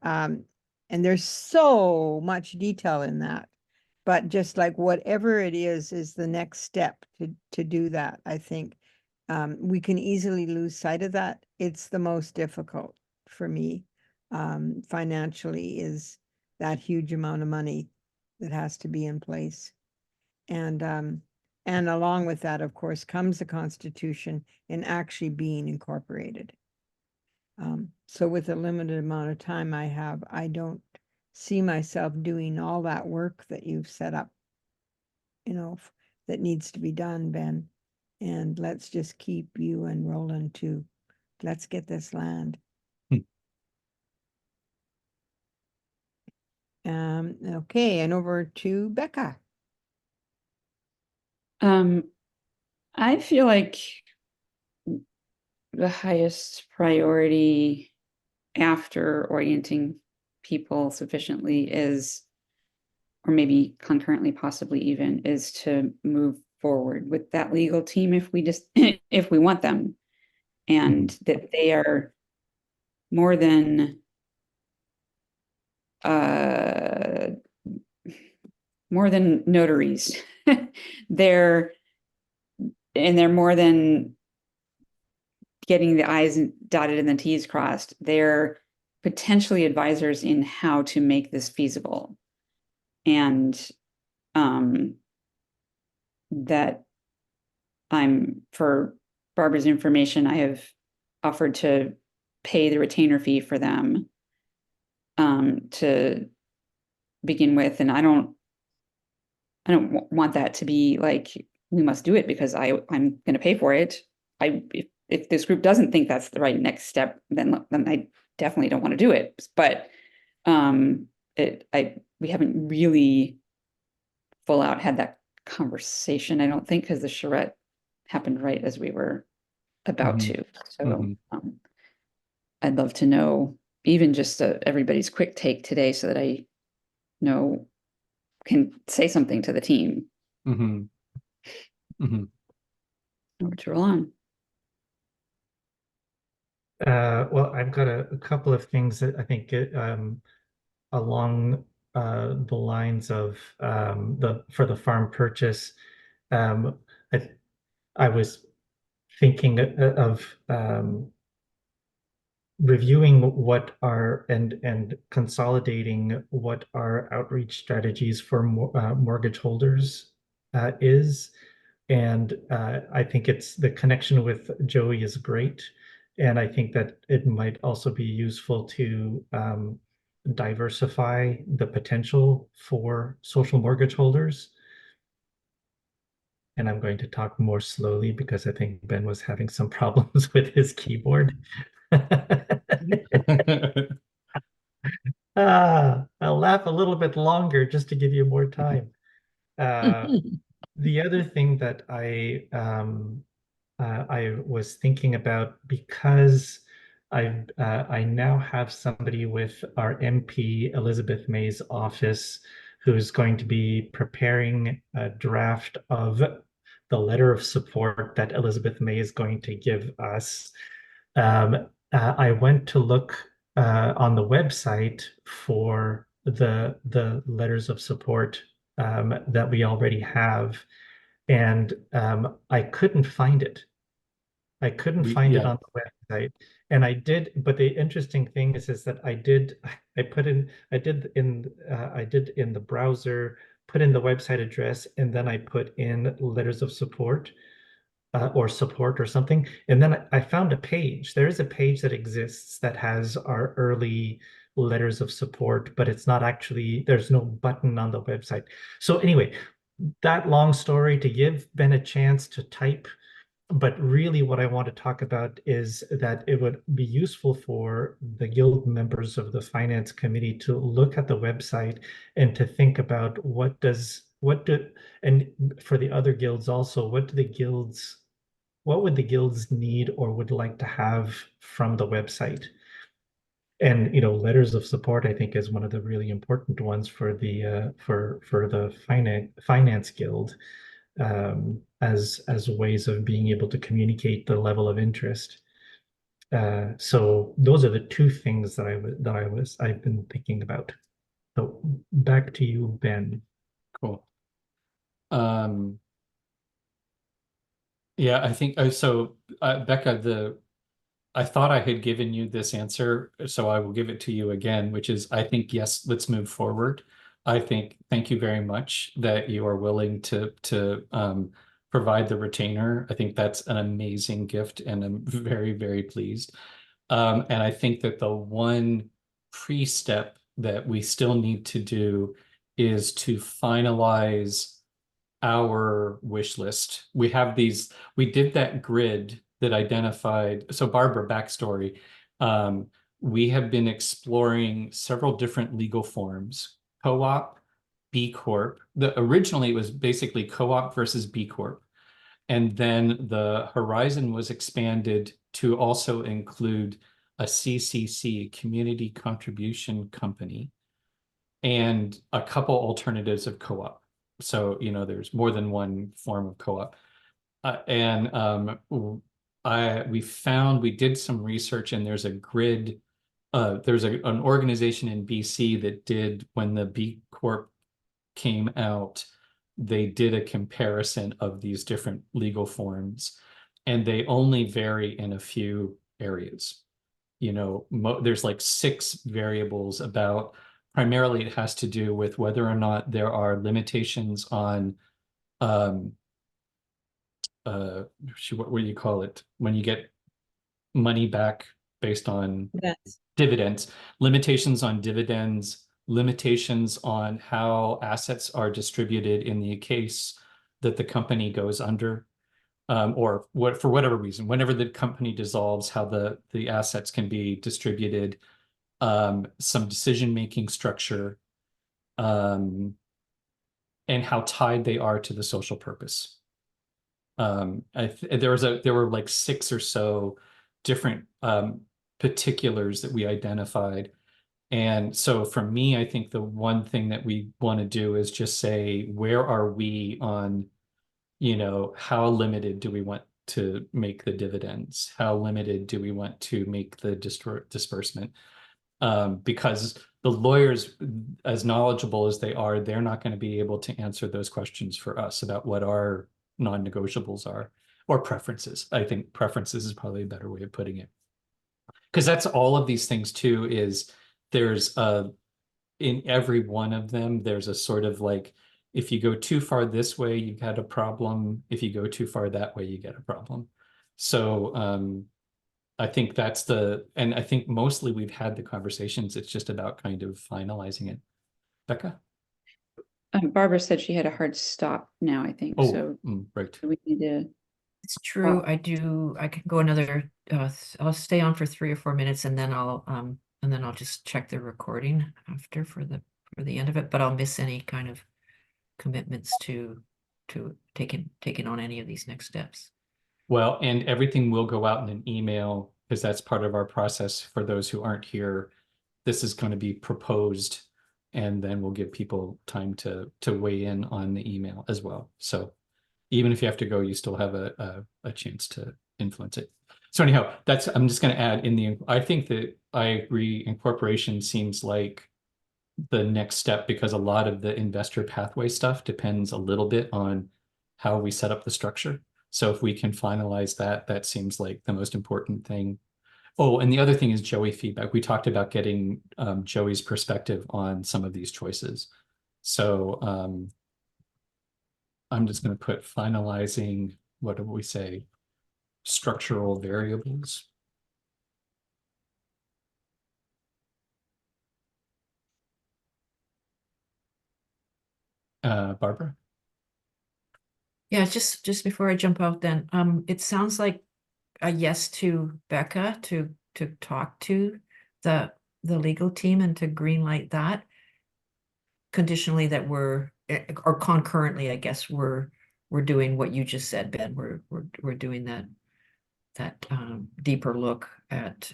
there's so much detail in that. But just like whatever it is the next step to do that, I think. We can easily lose sight of that. It's the most difficult for me financially, is that huge amount of money that has to be in place. And along with that, of course, comes the Constitution and actually being incorporated. So with the limited amount of time I have, I don't see myself doing all that work that you've set up, that needs to be done, Ben. And let's just keep you and Roland to, let's get this land. Okay, and over to Becca. I feel like the highest priority after orienting people sufficiently is or maybe concurrently, possibly even, is to move forward with that legal team if we just, if we want them. And that they are more than notaries. They're more than getting the I's dotted and the T's crossed. They're potentially advisors in how to make this feasible. And that for Barbara's information, I have offered to pay the retainer fee for them to begin with. And I don't want that to be like, we must do it because I'm going to pay for it. If this group doesn't think that's the right next step, then I definitely don't want to do it. But we haven't really full out had that conversation, I don't think, because the charrette happened right as we were about to. So I'd love to know even just everybody's quick take today so that I can say something to the team. Over to roll on. Well, I've got a couple of things that I think along the lines of for the farm purchase. I was thinking of reviewing what are and consolidating what our outreach strategies for mortgage holders is. And I think the connection with Joey is great. And I think that it might also be useful to diversify the potential for social mortgage holders. And I'm going to talk more slowly because I think Ben was having some problems with his keyboard. I'll laugh a little bit longer just to give you more time. The other thing that I was thinking about, because I now have somebody with our MP Elizabeth May's office who's going to be preparing a draft of the letter of support that Elizabeth May is going to give us. I went to look on the website for the letters of support that we already have, and I couldn't find it. I couldn't find it on the website, and I did. But the interesting thing is that I did in the browser, put in the website address, and then I put in letters of support. Or support or something. And then I found a page. There is a page that exists that has our early letters of support, but it's not actually, there's no button on the website. So anyway, that long story to give Ben a chance to type. But really what I want to talk about is that it would be useful for the guild members of the finance committee to look at the website and to think about and for the other guilds also, what would the guilds need or would like to have from the website? And letters of support, I think, is one of the really important ones for the finance guild, as ways of being able to communicate the level of interest. So those are the two things that I've been thinking about. So back to you, Ben. Cool. Yeah, I think so. Becca, I thought I had given you this answer, so I will give it to you again, which is I think yes, let's move forward. I think thank you very much that you are willing to provide the retainer. I think that's an amazing gift, and I'm very, very pleased. And I think that the one pre-step that we still need to do is to finalize our wish list. We did that grid that identified, so Barbara, backstory. We have been exploring several different legal forms, co-op, B Corp. Originally it was basically co-op versus B Corp. And then the horizon was expanded to also include a CCC, Community Contribution Company. and a couple alternatives of co-op. So, you know, there's more than one form of co-op. We did some research, and there's a grid. There's an organization in BC that did, when the B Corp came out, they did a comparison of these different legal forms, and they only vary in a few areas. You know, there's like 6 variables about, primarily it has to do with whether or not there are limitations on what do you call it when you get money back based on That's dividends, limitations on dividends, limitations on how assets are distributed in the case that the company goes under, or what, for whatever reason, whenever the company dissolves, how the assets can be distributed, some decision-making structure, and how tied they are to the social purpose. There were like 6 or so different particulars that we identified. And so for me, I think the one thing that we want to do is just say, where are we on, you know, how limited do we want to make the dividends? How limited do we want to make the disbursement? Because the lawyers, as knowledgeable as they are, they're not going to be able to answer those questions for us about what our non-negotiables are, or preferences. I think preferences is probably a better way of putting it. Because that's all of these things too, is there's in every one of them, there's a sort of like, if you go too far this way, you get a problem. If you go too far that way, you get a problem. So I think and I think mostly we've had the conversations. It's just about kind of finalizing it. Becca? Barbara said she had a hard stop now, I think, so Right. do we need to, It's true. I can go another, I'll stay on for 3 or 4 minutes, and then I'll just check the recording after for the end of it, but I'll miss any kind of commitments to taking on any of these next steps. Well, and everything will go out in an email, because that's part of our process for those who aren't here. This is going to be proposed, and then we'll give people time to weigh in on the email as well. So even if you have to go, you still have a chance to influence it. So anyhow, I'm just going to add I think that I agree, incorporation seems like the next step, because a lot of the investor pathway stuff depends a little bit on how we set up the structure. So if we can finalize that, that seems like the most important thing. Oh, and the other thing is Joey feedback. We talked about getting Joey's perspective on some of these choices. So I'm just going to put finalizing, what do we say? Structural variables. Barbara? Yeah, just before I jump out then, it sounds like a yes to Becca to talk to the legal team and to greenlight that, conditionally that or concurrently, I guess, we're doing what you just said, Ben. We're doing that deeper look at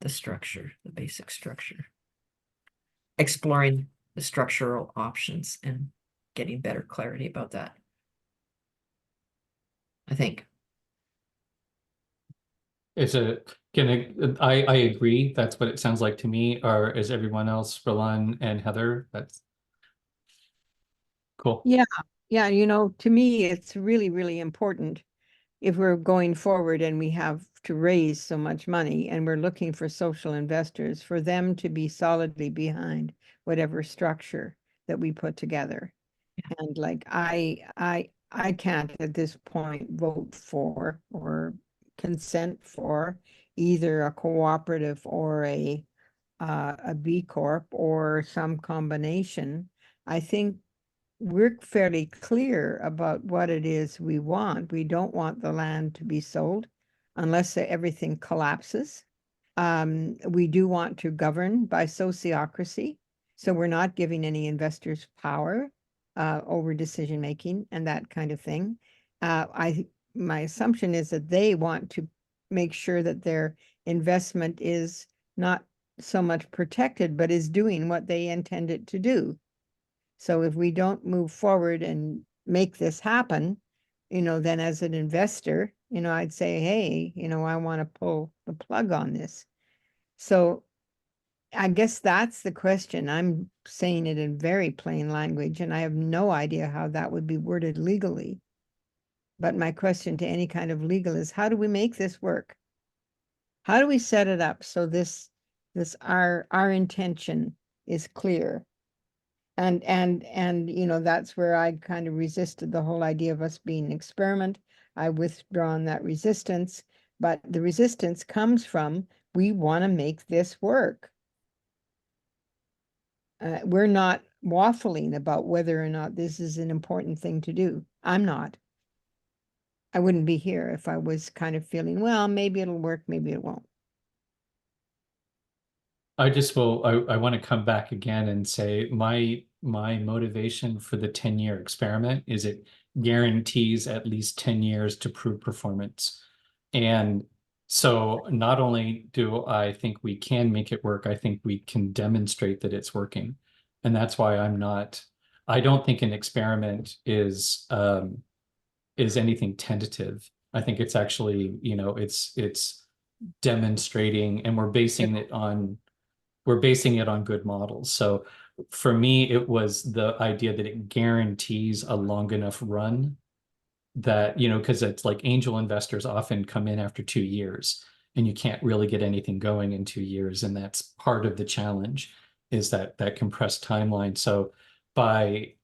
the structure, the basic structure, exploring the structural options and getting better clarity about that, I think. I agree. That's what it sounds like to me. Or is everyone else, Roland and Heather? That's cool. Yeah, yeah, you know, to me, it's really, really important if we're going forward and we have to raise so much money and we're looking for social investors, for them to be solidly behind whatever structure that we put together. And like, I can't at this point vote for or consent for either a cooperative or a B Corp or some combination. I think we're fairly clear about what it is we want. We don't want the land to be sold unless everything collapses. We do want to govern by sociocracy, so we're not giving any investors power over decision making and that kind of thing. My assumption is that they want to make sure that their investment is not so much protected, but is doing what they intend it to do. So if we don't move forward and make this happen, then as an investor, I'd say, hey, I want to pull the plug on this. So I guess that's the question. I'm saying it in very plain language, and I have no idea how that would be worded legally. But my question to any kind of legal is, how do we make this work? How do we set it up so our intention is clear? And that's where I kind of resisted the whole idea of us being an experiment. I withdrawn that resistance, but the resistance comes from, we want to make this work. We're not waffling about whether or not this is an important thing to do. I'm not. I wouldn't be here if I was kind of feeling, well, maybe it'll work, maybe it won't. I want to come back again and say my motivation for the 10-year experiment is it guarantees at least 10 years to prove performance. And so not only do I think we can make it work, I think we can demonstrate that it's working. And that's why I don't think an experiment is anything tentative. I think it's actually, it's demonstrating, and we're basing it on good models. So for me, it was the idea that it guarantees a long enough run that, because it's like angel investors often come in after 2 years and you can't really get anything going in 2 years. And that's part of the challenge, is that compressed timeline. So by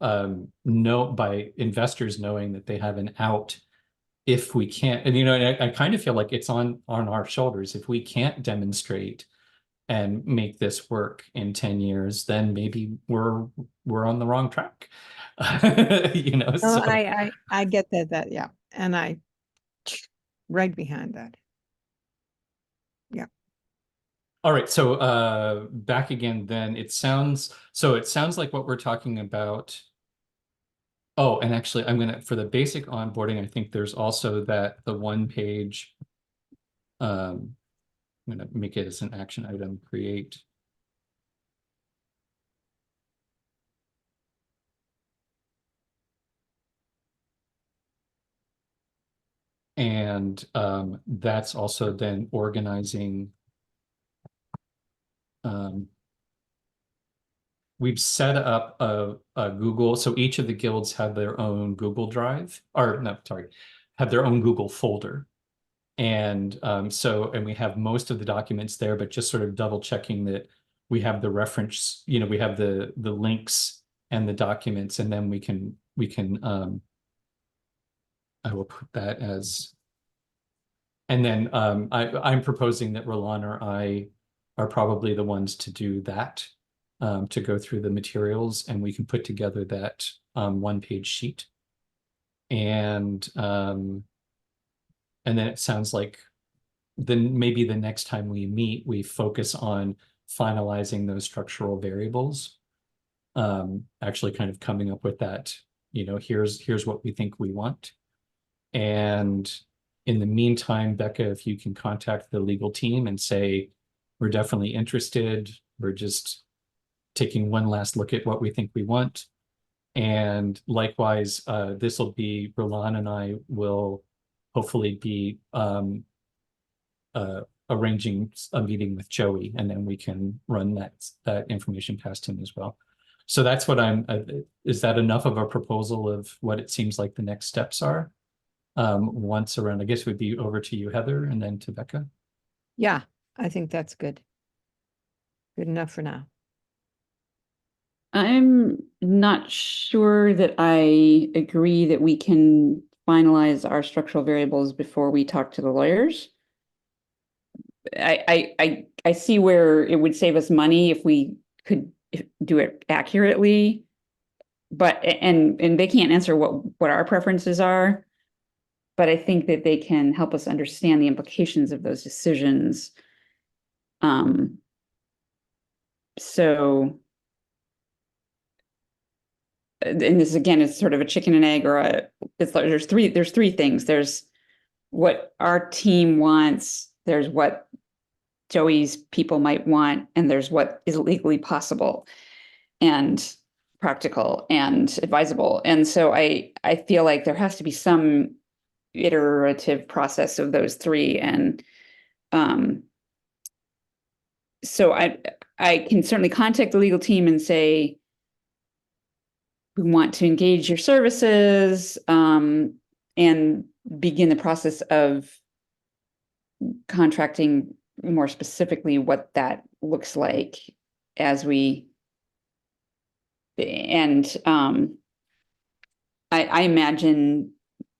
investors knowing that they have an out if we can't, and I kind of feel like it's on our shoulders. If we can't demonstrate and make this work in 10 years, then maybe we're on the wrong track. No, So I get that, yeah. And I right behind that. Yeah. all right, so back again then. It sounds like what we're talking about. Oh, and actually for the basic onboarding, I think there's also the 1-page, I'm gonna make it as an action item, create. And that's also then organizing. We've set up a Google, so each of the guilds have their own Google Drive, or no, sorry, have their own Google folder. And and we have most of the documents there, but just sort of double checking that we have the reference, we have the links and the documents, and then we can I will put that as, and then I'm proposing that Roland or I are probably the ones to do that, to go through the materials, and we can put together that 1-page sheet. And then it sounds like then maybe the next time we meet, we focus on finalizing those structural variables, actually kind of coming up with that, here's what we think we want. And in the meantime, Becca, if you can contact the legal team and say, we're definitely interested, we're just taking one last look at what we think we want. And likewise, this will be, Roland and I will hopefully be arranging a meeting with Joey, and then we can run that information past him as well. So that's what is that enough of a proposal of what it seems like the next steps are? Once around, I guess it would be over to you, Heather, and then to Becca. Yeah, I think that's good. Good enough for now. I'm not sure that I agree that we can finalize our structural variables before we talk to the lawyers. I see where it would save us money if we could do it accurately, but and they can't answer what our preferences are, but I think that they can help us understand the implications of those decisions. So, and this again is sort of a chicken and egg, or there's three things. There's what our team wants. There's what Joey's people might want, and there's what is legally possible and practical and advisable. And so I feel like there has to be some iterative process of those three. And so I can certainly contact the legal team and say, we want to engage your services, and begin the process of contracting more specifically what that looks like as we, and I imagine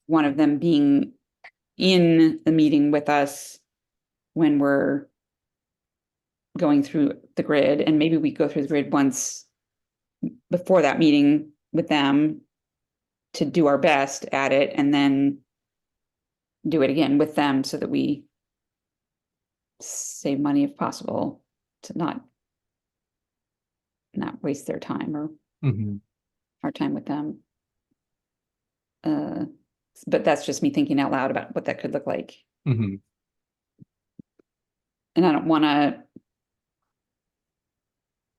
one of them being in the meeting with us when we're going through the grid, and maybe we go through the grid once before that meeting with them to do our best at it, and then do it again with them so that we save money if possible, to not waste their time or Mhm. our time with them. But that's just me thinking out loud about what that could look like. Mhm. And I don't want to,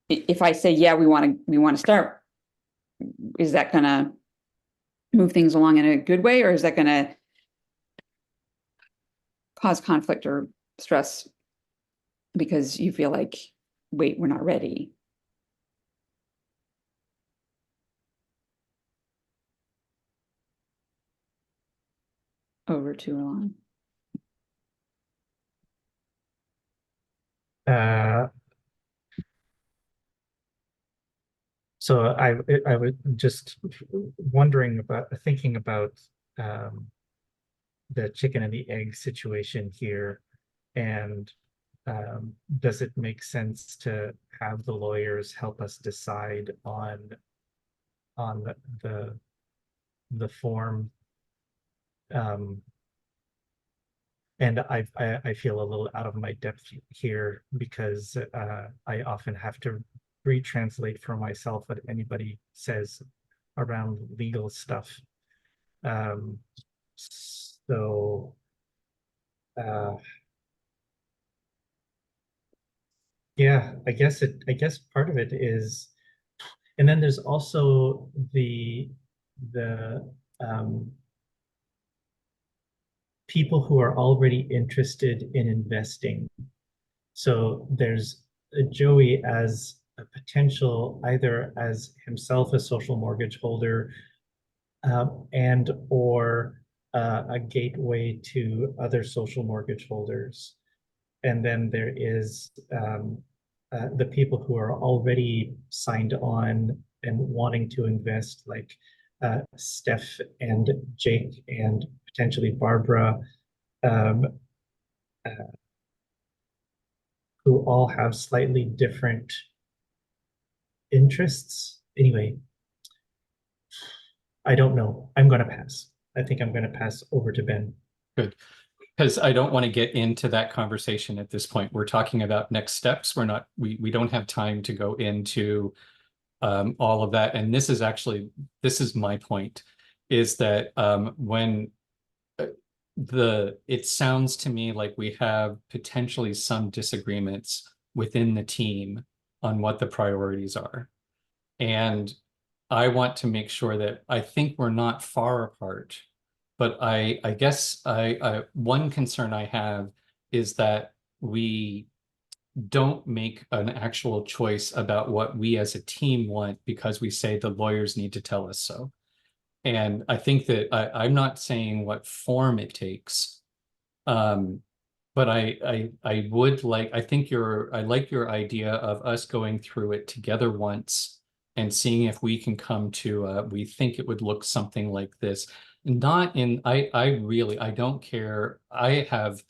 if I say, yeah, we want to start, is that going to move things along in a good way, or is that going to cause conflict or stress because you feel like, wait, we're not ready? Over to Alon. So I was just wondering about, thinking about the chicken and the egg situation here, and does it make sense to have the lawyers help us decide on the form? And I feel a little out of my depth here because I often have to retranslate for myself what anybody says around legal stuff. So yeah, I guess part of it is, and then there's also the people who are already interested in investing. So there's Joey as a potential, either as himself a social mortgage holder, and or a gateway to other social mortgage holders. And then there is the people who are already signed on and wanting to invest, like Steph and Jake and potentially Barbara, um, who all have slightly different interests. Anyway, I don't know. I'm going to pass. I think I'm going to pass over to Ben. Good. Because I don't want to get into that conversation at this point. We're talking about next steps. We don't have time to go into all of that. And this is my point, is that when it sounds to me like we have potentially some disagreements within the team on what the priorities are. And I want to make sure that I think we're not far apart. But I guess one concern I have is that we don't make an actual choice about what we as a team want because we say the lawyers need to tell us so. And I think that I'm not saying what form it takes, but I would like, I like your idea of us going through it together once and seeing if we can come to we think it would look something like this. Not in, I don't care. I have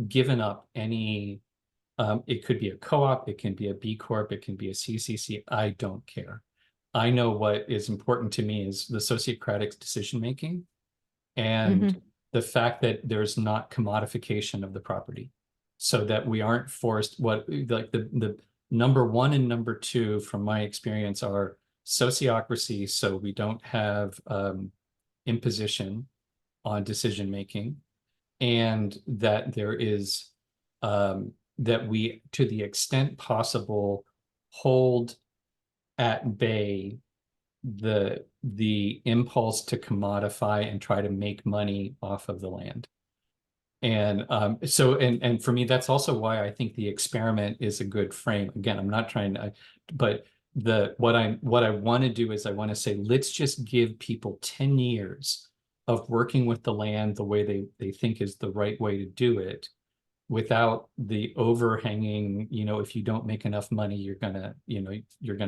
given up any, it could be a co-op, it can be a B Corp, it can be a CCC. I don't care. I know what is important to me is the sociocratic decision making and the fact that there's not commodification of the property, so that we aren't forced. What, like the number one and number two from my experience are sociocracy, so we don't have imposition on decision making, and that there is that we, to the extent possible, hold at bay the impulse to commodify and try to make money off of the land. And so, and for me, that's also why I think the experiment is a good frame. Again, I'm not trying to, but what I want to do is I want to say, let's just give people 10 years of working with the land the way they think is the right way to do it, without the overhanging, if you don't make enough money, you're gonna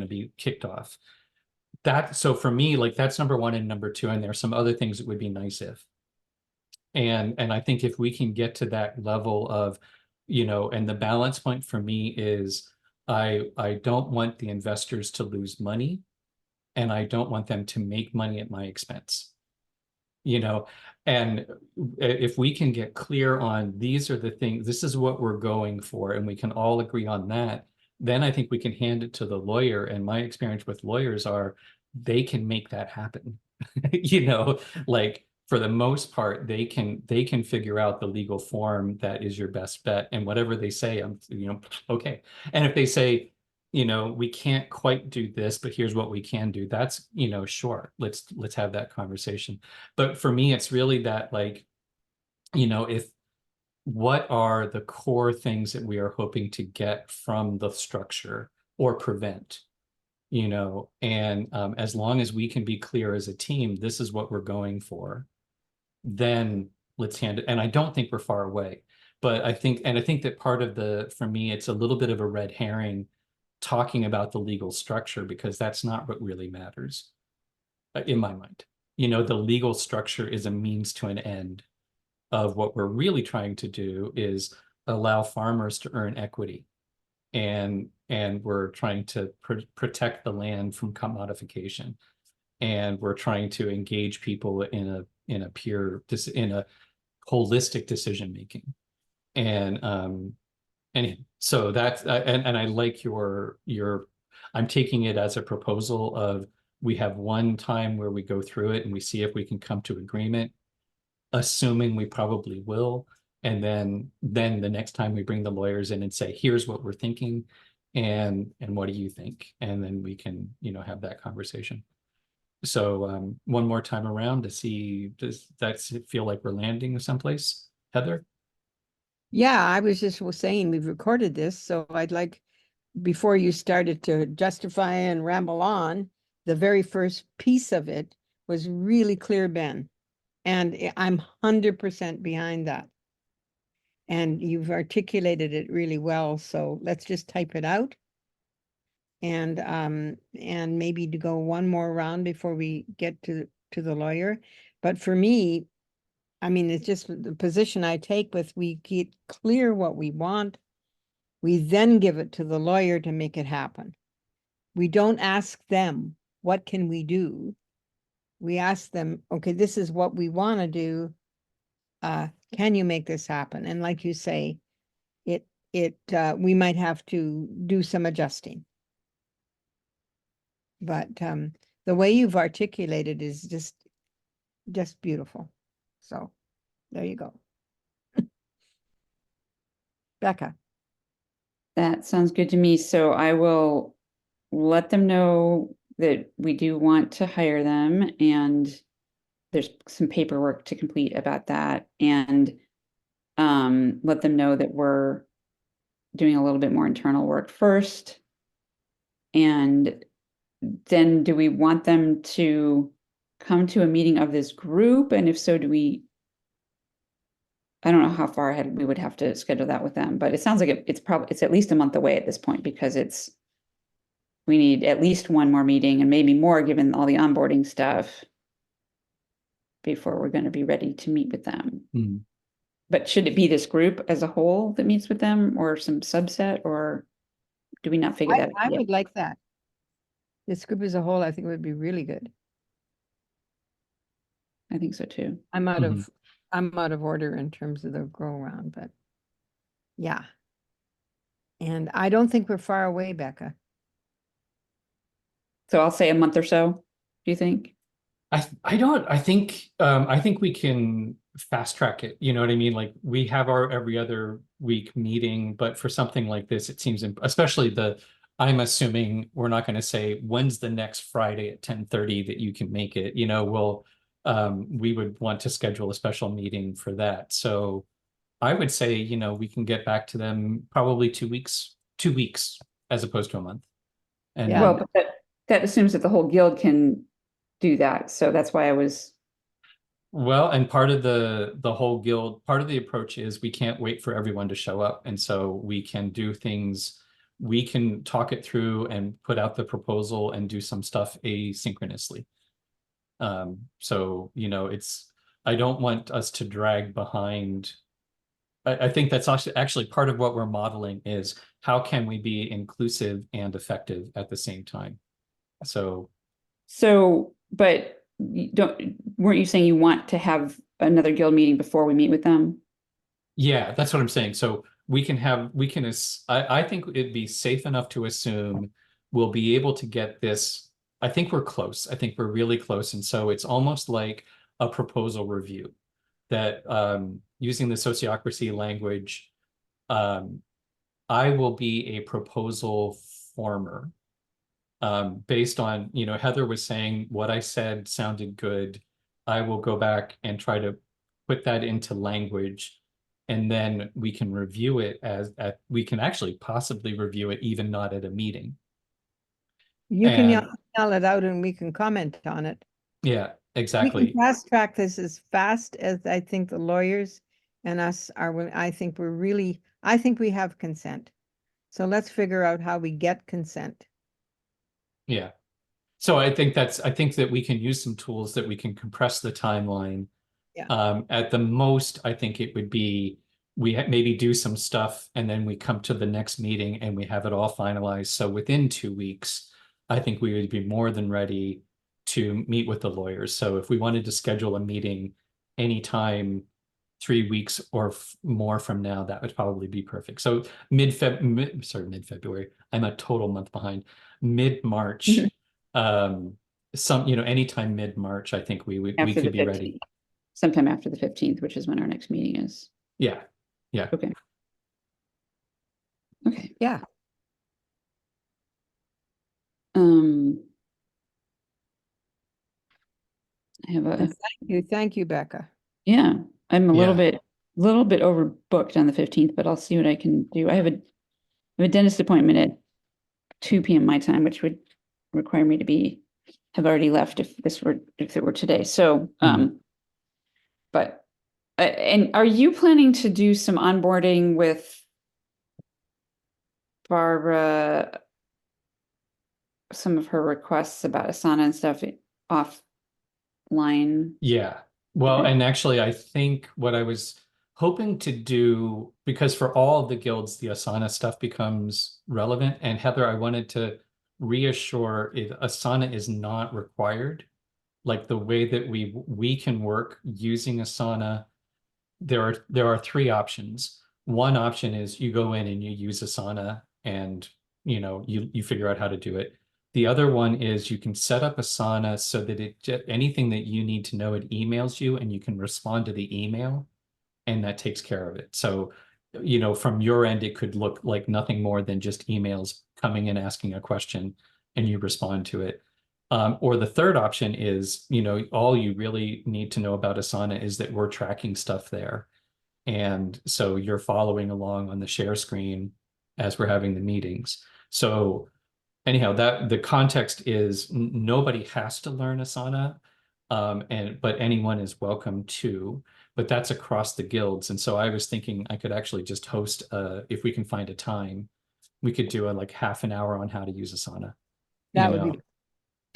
be kicked off. So for me, like, that's number one. And number two, and there are some other things that would be nice if. And I think if we can get to that level of, and the balance point for me is I don't want the investors to lose money, and I don't want them to make money at my expense. And if we can get clear on these are the things, this is what we're going for, and we can all agree on that, then I think we can hand it to the lawyer. And my experience with lawyers are they can make that happen. Like, for the most part, they can figure out the legal form that is your best bet, and whatever they say, I'm okay. And if they say, we can't quite do this, but here's what we can do, that's, sure, let's have that conversation. But for me, it's really that, like, if what are the core things that we are hoping to get from the structure or prevent, and as long as we can be clear as a team, this is what we're going for, then let's hand it. And I don't think we're far away, but I think that part of for me, it's a little bit of a red herring talking about the legal structure, because that's not what really matters in my mind. The legal structure is a means to an end of what we're really trying to do is allow farmers to earn equity. And we're trying to protect the land from commodification. And we're trying to engage people in a holistic decision making. And anyhow, so that's and I like your I'm taking it as a proposal of, we have one time where we go through it and we see if we can come to agreement, assuming we probably will. And then the next time we bring the lawyers in and say, here's what we're thinking, and what do you think? And then we can, have that conversation. So one more time around to see, does that feel like we're landing someplace, Heather? Yeah, I was just saying we've recorded this, so I'd like, before you started to justify and ramble on, the very first piece of it was really clear, Ben. And I'm 100% behind that. And you've articulated it really well. So let's just type it out. And maybe to go one more round before we get to the lawyer. But for me, I mean, it's just the position I take with, we get clear what we want. We then give it to the lawyer to make it happen. We don't ask them, what can we do? We ask them, okay, this is what we want to do. Can you make this happen? And like you say, we might have to do some adjusting. But the way you've articulated is just beautiful. So there you go. Becca. That sounds good to me. So I will let them know that we do want to hire them, and there's some paperwork to complete about that, and let them know that we're doing a little bit more internal work first. And then do we want them to come to a meeting of this group? And if so, I don't know how far ahead we would have to schedule that with them, but it sounds like it's at least a month away at this point, because we need at least one more meeting, and maybe more given all the onboarding stuff, before we're going to be ready to meet with them. Mm. But should it be this group as a whole that meets with them, or some subset, or do we not figure that out I yet? would like that. This group as a whole, I think, would be really good. I think so too. I'm out of order in terms of the go around, but yeah. And I don't think we're far away, Becca. So I'll say a month or so, do you think? I think we can fast track it. You know what I mean? Like, we have our every other week meeting, but for something like this, it seems, especially I'm assuming we're not going to say, when's the next Friday at 10:30 that you can make it, we would want to schedule a special meeting for that. So I would say, we can get back to them probably 2 weeks as opposed to a month. And Yeah. Well, but that assumes that the whole guild can do that. So that's why I was, well, and part of the whole guild, part of the approach is we can't wait for everyone to show up. And so we can do things, we can talk it through and put out the proposal and do some stuff asynchronously. So, I don't want us to drag behind. I think that's actually part of what we're modeling is how can we be inclusive and effective at the same time? but weren't you saying you want to have another guild meeting before we meet with them? Yeah, that's what I'm saying. So I think it'd be safe enough to assume we'll be able to get this. I think we're close. I think we're really close. And so it's almost like a proposal review that using the sociocracy language, I will be a proposal former based on, Heather was saying what I said sounded good. I will go back and try to put that into language, and then we can review it we can actually possibly review it even not at a meeting. You can And yell it out and we can comment on it. yeah, We exactly. can fast track this as fast as I think the lawyers and us are. I think we have consent. So let's figure out how we get consent. Yeah. So I think that we can use some tools that we can compress the timeline. Yeah. At the most, I think it would be maybe do some stuff and then we come to the next meeting and we have it all finalized. So within 2 weeks, I think we would be more than ready to meet with the lawyers. So if we wanted to schedule a meeting anytime 3 weeks or more from now, that would probably be perfect. So mid-February, I'm a total month behind. Mid-March, anytime mid-March, I think we could be ready. Sometime after the 15th, which is when our next meeting is. Yeah. Yeah. Okay. Yeah. I have a, Thank you, Becca. yeah, I'm a little Yeah. bit overbooked on the 15th, but I'll see what I can do. I have a dentist appointment at 2 p.m. my time, which would require me to have already left if it were today. So, but, and are you planning to do some onboarding with Barbara, some of her requests about Asana and stuff offline? Yeah. Well, Okay. and actually, I think what I was hoping to do, because for all of the guilds, the Asana stuff becomes relevant. And Heather, I wanted to reassure if Asana is not required, like the way that we can work using Asana, there are three options. One option is you go in and you use Asana and you figure out how to do it. The other one is you can set up Asana so that anything that you need to know, it emails you and you can respond to the email and that takes care of it. So, from your end, it could look like nothing more than just emails coming in, asking a question and you respond to it. Or the third option is, all you really need to know about Asana is that we're tracking stuff there. And so you're following along on the share screen as we're having the meetings. So anyhow, the context is nobody has to learn Asana, but anyone is welcome to. But that's across the guilds. And so I was thinking I could actually just host, if we can find a time, we could do a half an hour on how to use Asana. That would be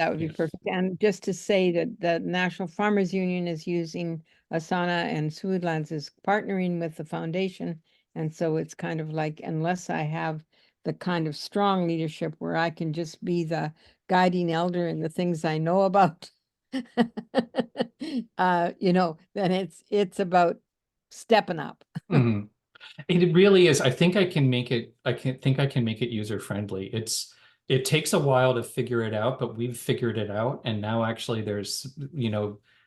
Yeah. perfect. And just to say that the National Farmers Union is using Asana and Sweetlands is partnering with the foundation. And so it's kind of like, unless I have the kind of strong leadership where I can just be the guiding elder in the things I know about, then it's about stepping up. Mhm. It really is. I think I can make it, I can make it user friendly. It takes a while to figure it out, but we've figured it out. And now actually there's,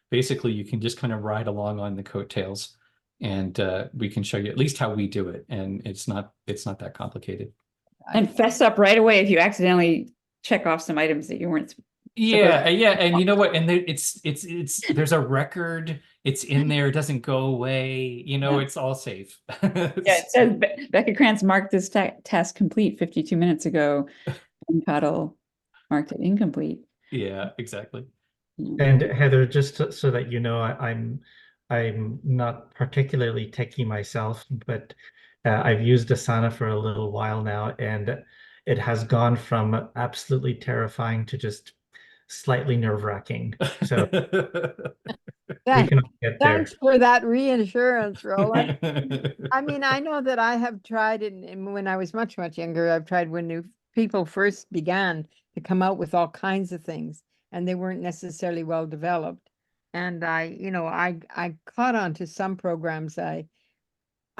basically you can just kind of ride along on the coattails and we can show you at least how we do it, and it's not that complicated. And fess up right away if you accidentally check off some items that you weren't. Yeah, yeah, and you know what? And there, there's a record. It's in there. It doesn't go away. You know, Yeah. it's all safe. Yeah, it says Becca Krantz marked this task complete 52 minutes ago, and Cottle marked it incomplete. Yeah, exactly. Yeah. And Heather, just so that you know, I'm not particularly techie myself, but I've used Asana for a little while now, and it has gone from absolutely terrifying to just slightly nerve-wracking. So we can all get there. Thanks for that reassurance, Roland. I mean, I know that I have tried it and when I was much, much younger. I've tried when new people first began to come out with all kinds of things and they weren't necessarily well developed. And I caught on to some programs. I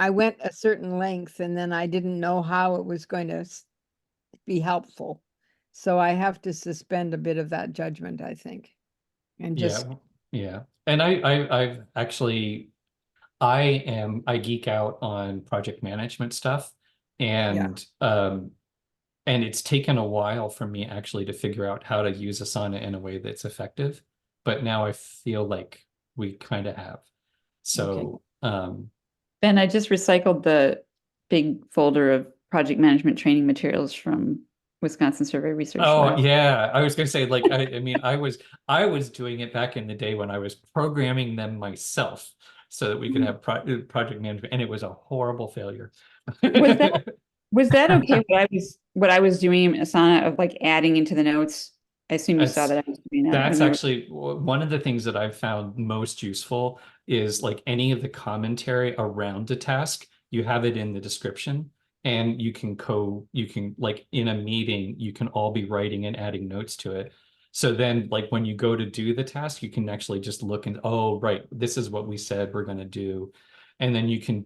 went a certain length and then I didn't know how it was going to be helpful. So I have to suspend a bit of that judgment, I think. And just Yeah, yeah. And I've actually I geek out on project management stuff, and it's taken a while for me actually to figure out how to use Asana in a way that's effective. But now I feel like we kind of have. So Ben, I just recycled the big folder of project management training materials from Wisconsin Survey Research oh Lab. yeah, I was gonna say like I mean I was doing it back in the day when I was programming them myself so that we could have project management, and it was a horrible failure. Was that was that okay? What I was doing in Asana of like adding into the notes. I assume you saw That's that I was doing that. that's when there was- actually one of the things that I've found most useful is like any of the commentary around a task, you have it in the description, and you can like in a meeting, you can all be writing and adding notes to it. So then like when you go to do the task, you can actually just look and, oh, right, this is what we said we're going to do. And then you can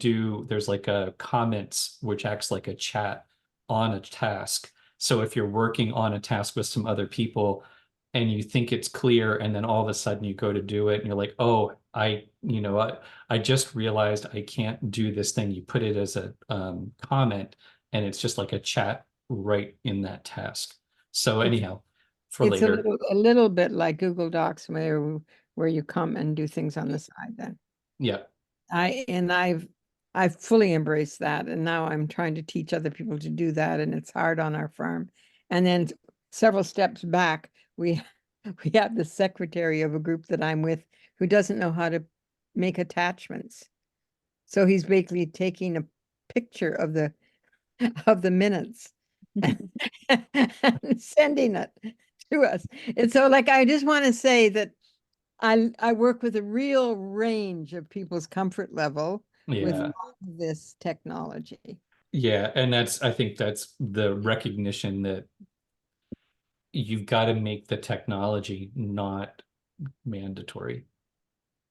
there's like a comments, which acts like a chat on a task. So if you're working on a task with some other people, and you think it's clear, and then all of a sudden you go to do it and you're like, oh, I just realized I can't do this thing. You put it as a comment, and it's just like a chat right in that task. So anyhow, for it's later. a little bit like Google Docs where you come and do things on the side then. Yeah. I've fully embraced that, and now I'm trying to teach other people to do that, and it's hard on our farm. And then several steps back, we we have the secretary of a group that I'm with who doesn't know how to make attachments. So he's basically taking a picture of the minutes and sending it to us. And so like I just want to say that I work with a real range of people's comfort level with Yeah. this technology. Yeah. And I think that's the recognition that you've got to make the technology not mandatory.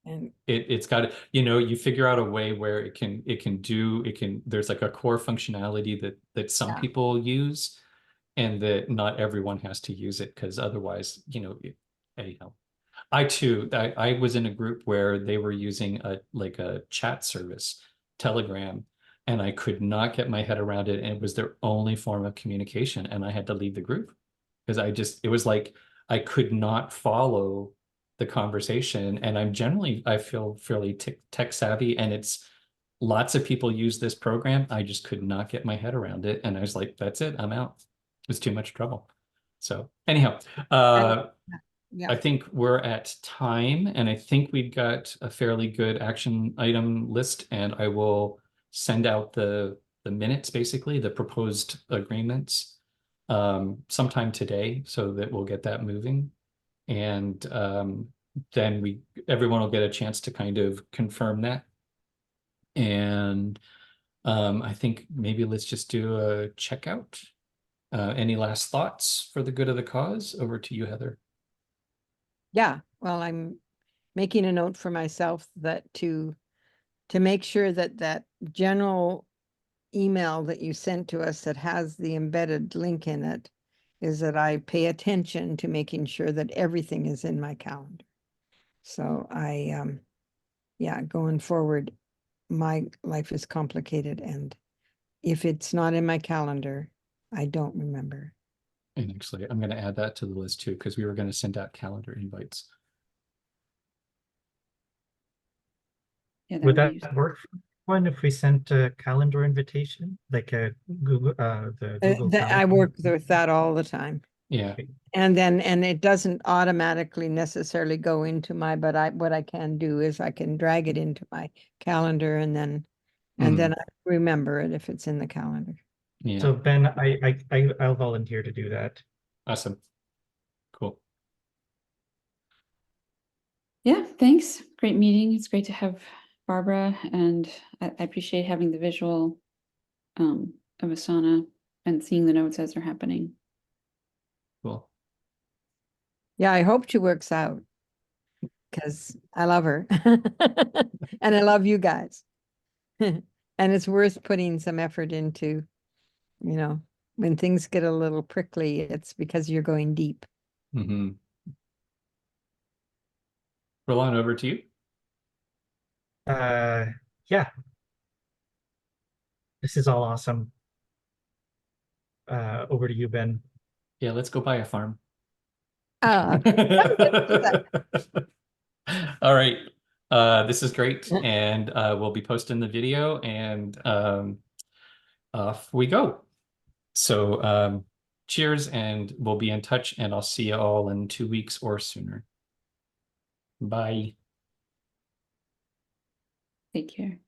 And It's got to, you figure out a way where there's like a core functionality that some people use, and that not everyone has to use it, because otherwise, anyhow. I was in a group where they were using a chat service, Telegram, and I could not get my head around it, and it was their only form of communication, and I had to leave the group because it was like I could not follow the conversation. And I feel fairly tech savvy, and it's lots of people use this program. I just could not get my head around it, and I was like, that's it, I'm out. It was too much trouble. So anyhow, yeah, I think we're at time, and I think we've got a fairly good action item list, and I will send out the minutes, basically the proposed agreements, sometime today, so that we'll get that moving. And then everyone will get a chance to kind of confirm that. And I think maybe let's just do a checkout. Any last thoughts for the good of the cause? Over to you, Heather. yeah. Well, I'm making a note for myself that to make sure that that general email that you sent to us that has the embedded link in it is that I pay attention to making sure that everything is in my calendar. So yeah, going forward, my life is complicated, and if it's not in my calendar, I don't remember. And actually, I'm going to add that to the list too, because we were going to send out calendar invites. Yeah, Would really that work for one if we sent a calendar invitation, like a Google, the Google That I Calendar? work with that all the time. Yeah. And it doesn't automatically necessarily go into my, but what I can do is I can drag it into my calendar and then I remember it if it's in the calendar. Yeah. So Ben, I'll volunteer to do that. Awesome. Cool. Yeah, thanks. Great meeting. It's great to have Barbara, and I appreciate having the visual of Asana and seeing the notes as they're happening. Cool. Yeah, I hope she works out because I love her and I love you guys. And it's worth putting some effort into, when things get a little prickly, it's because you're going deep. Mm-hmm. Roll on over to you. Yeah. This is all awesome. Over to you, Ben. Yeah, let's go buy a farm. Ah, All right. This is great. And we'll be posting the video and off we go. So cheers, and we'll be in touch, and I'll see you all in 2 weeks or sooner. Bye. Take care.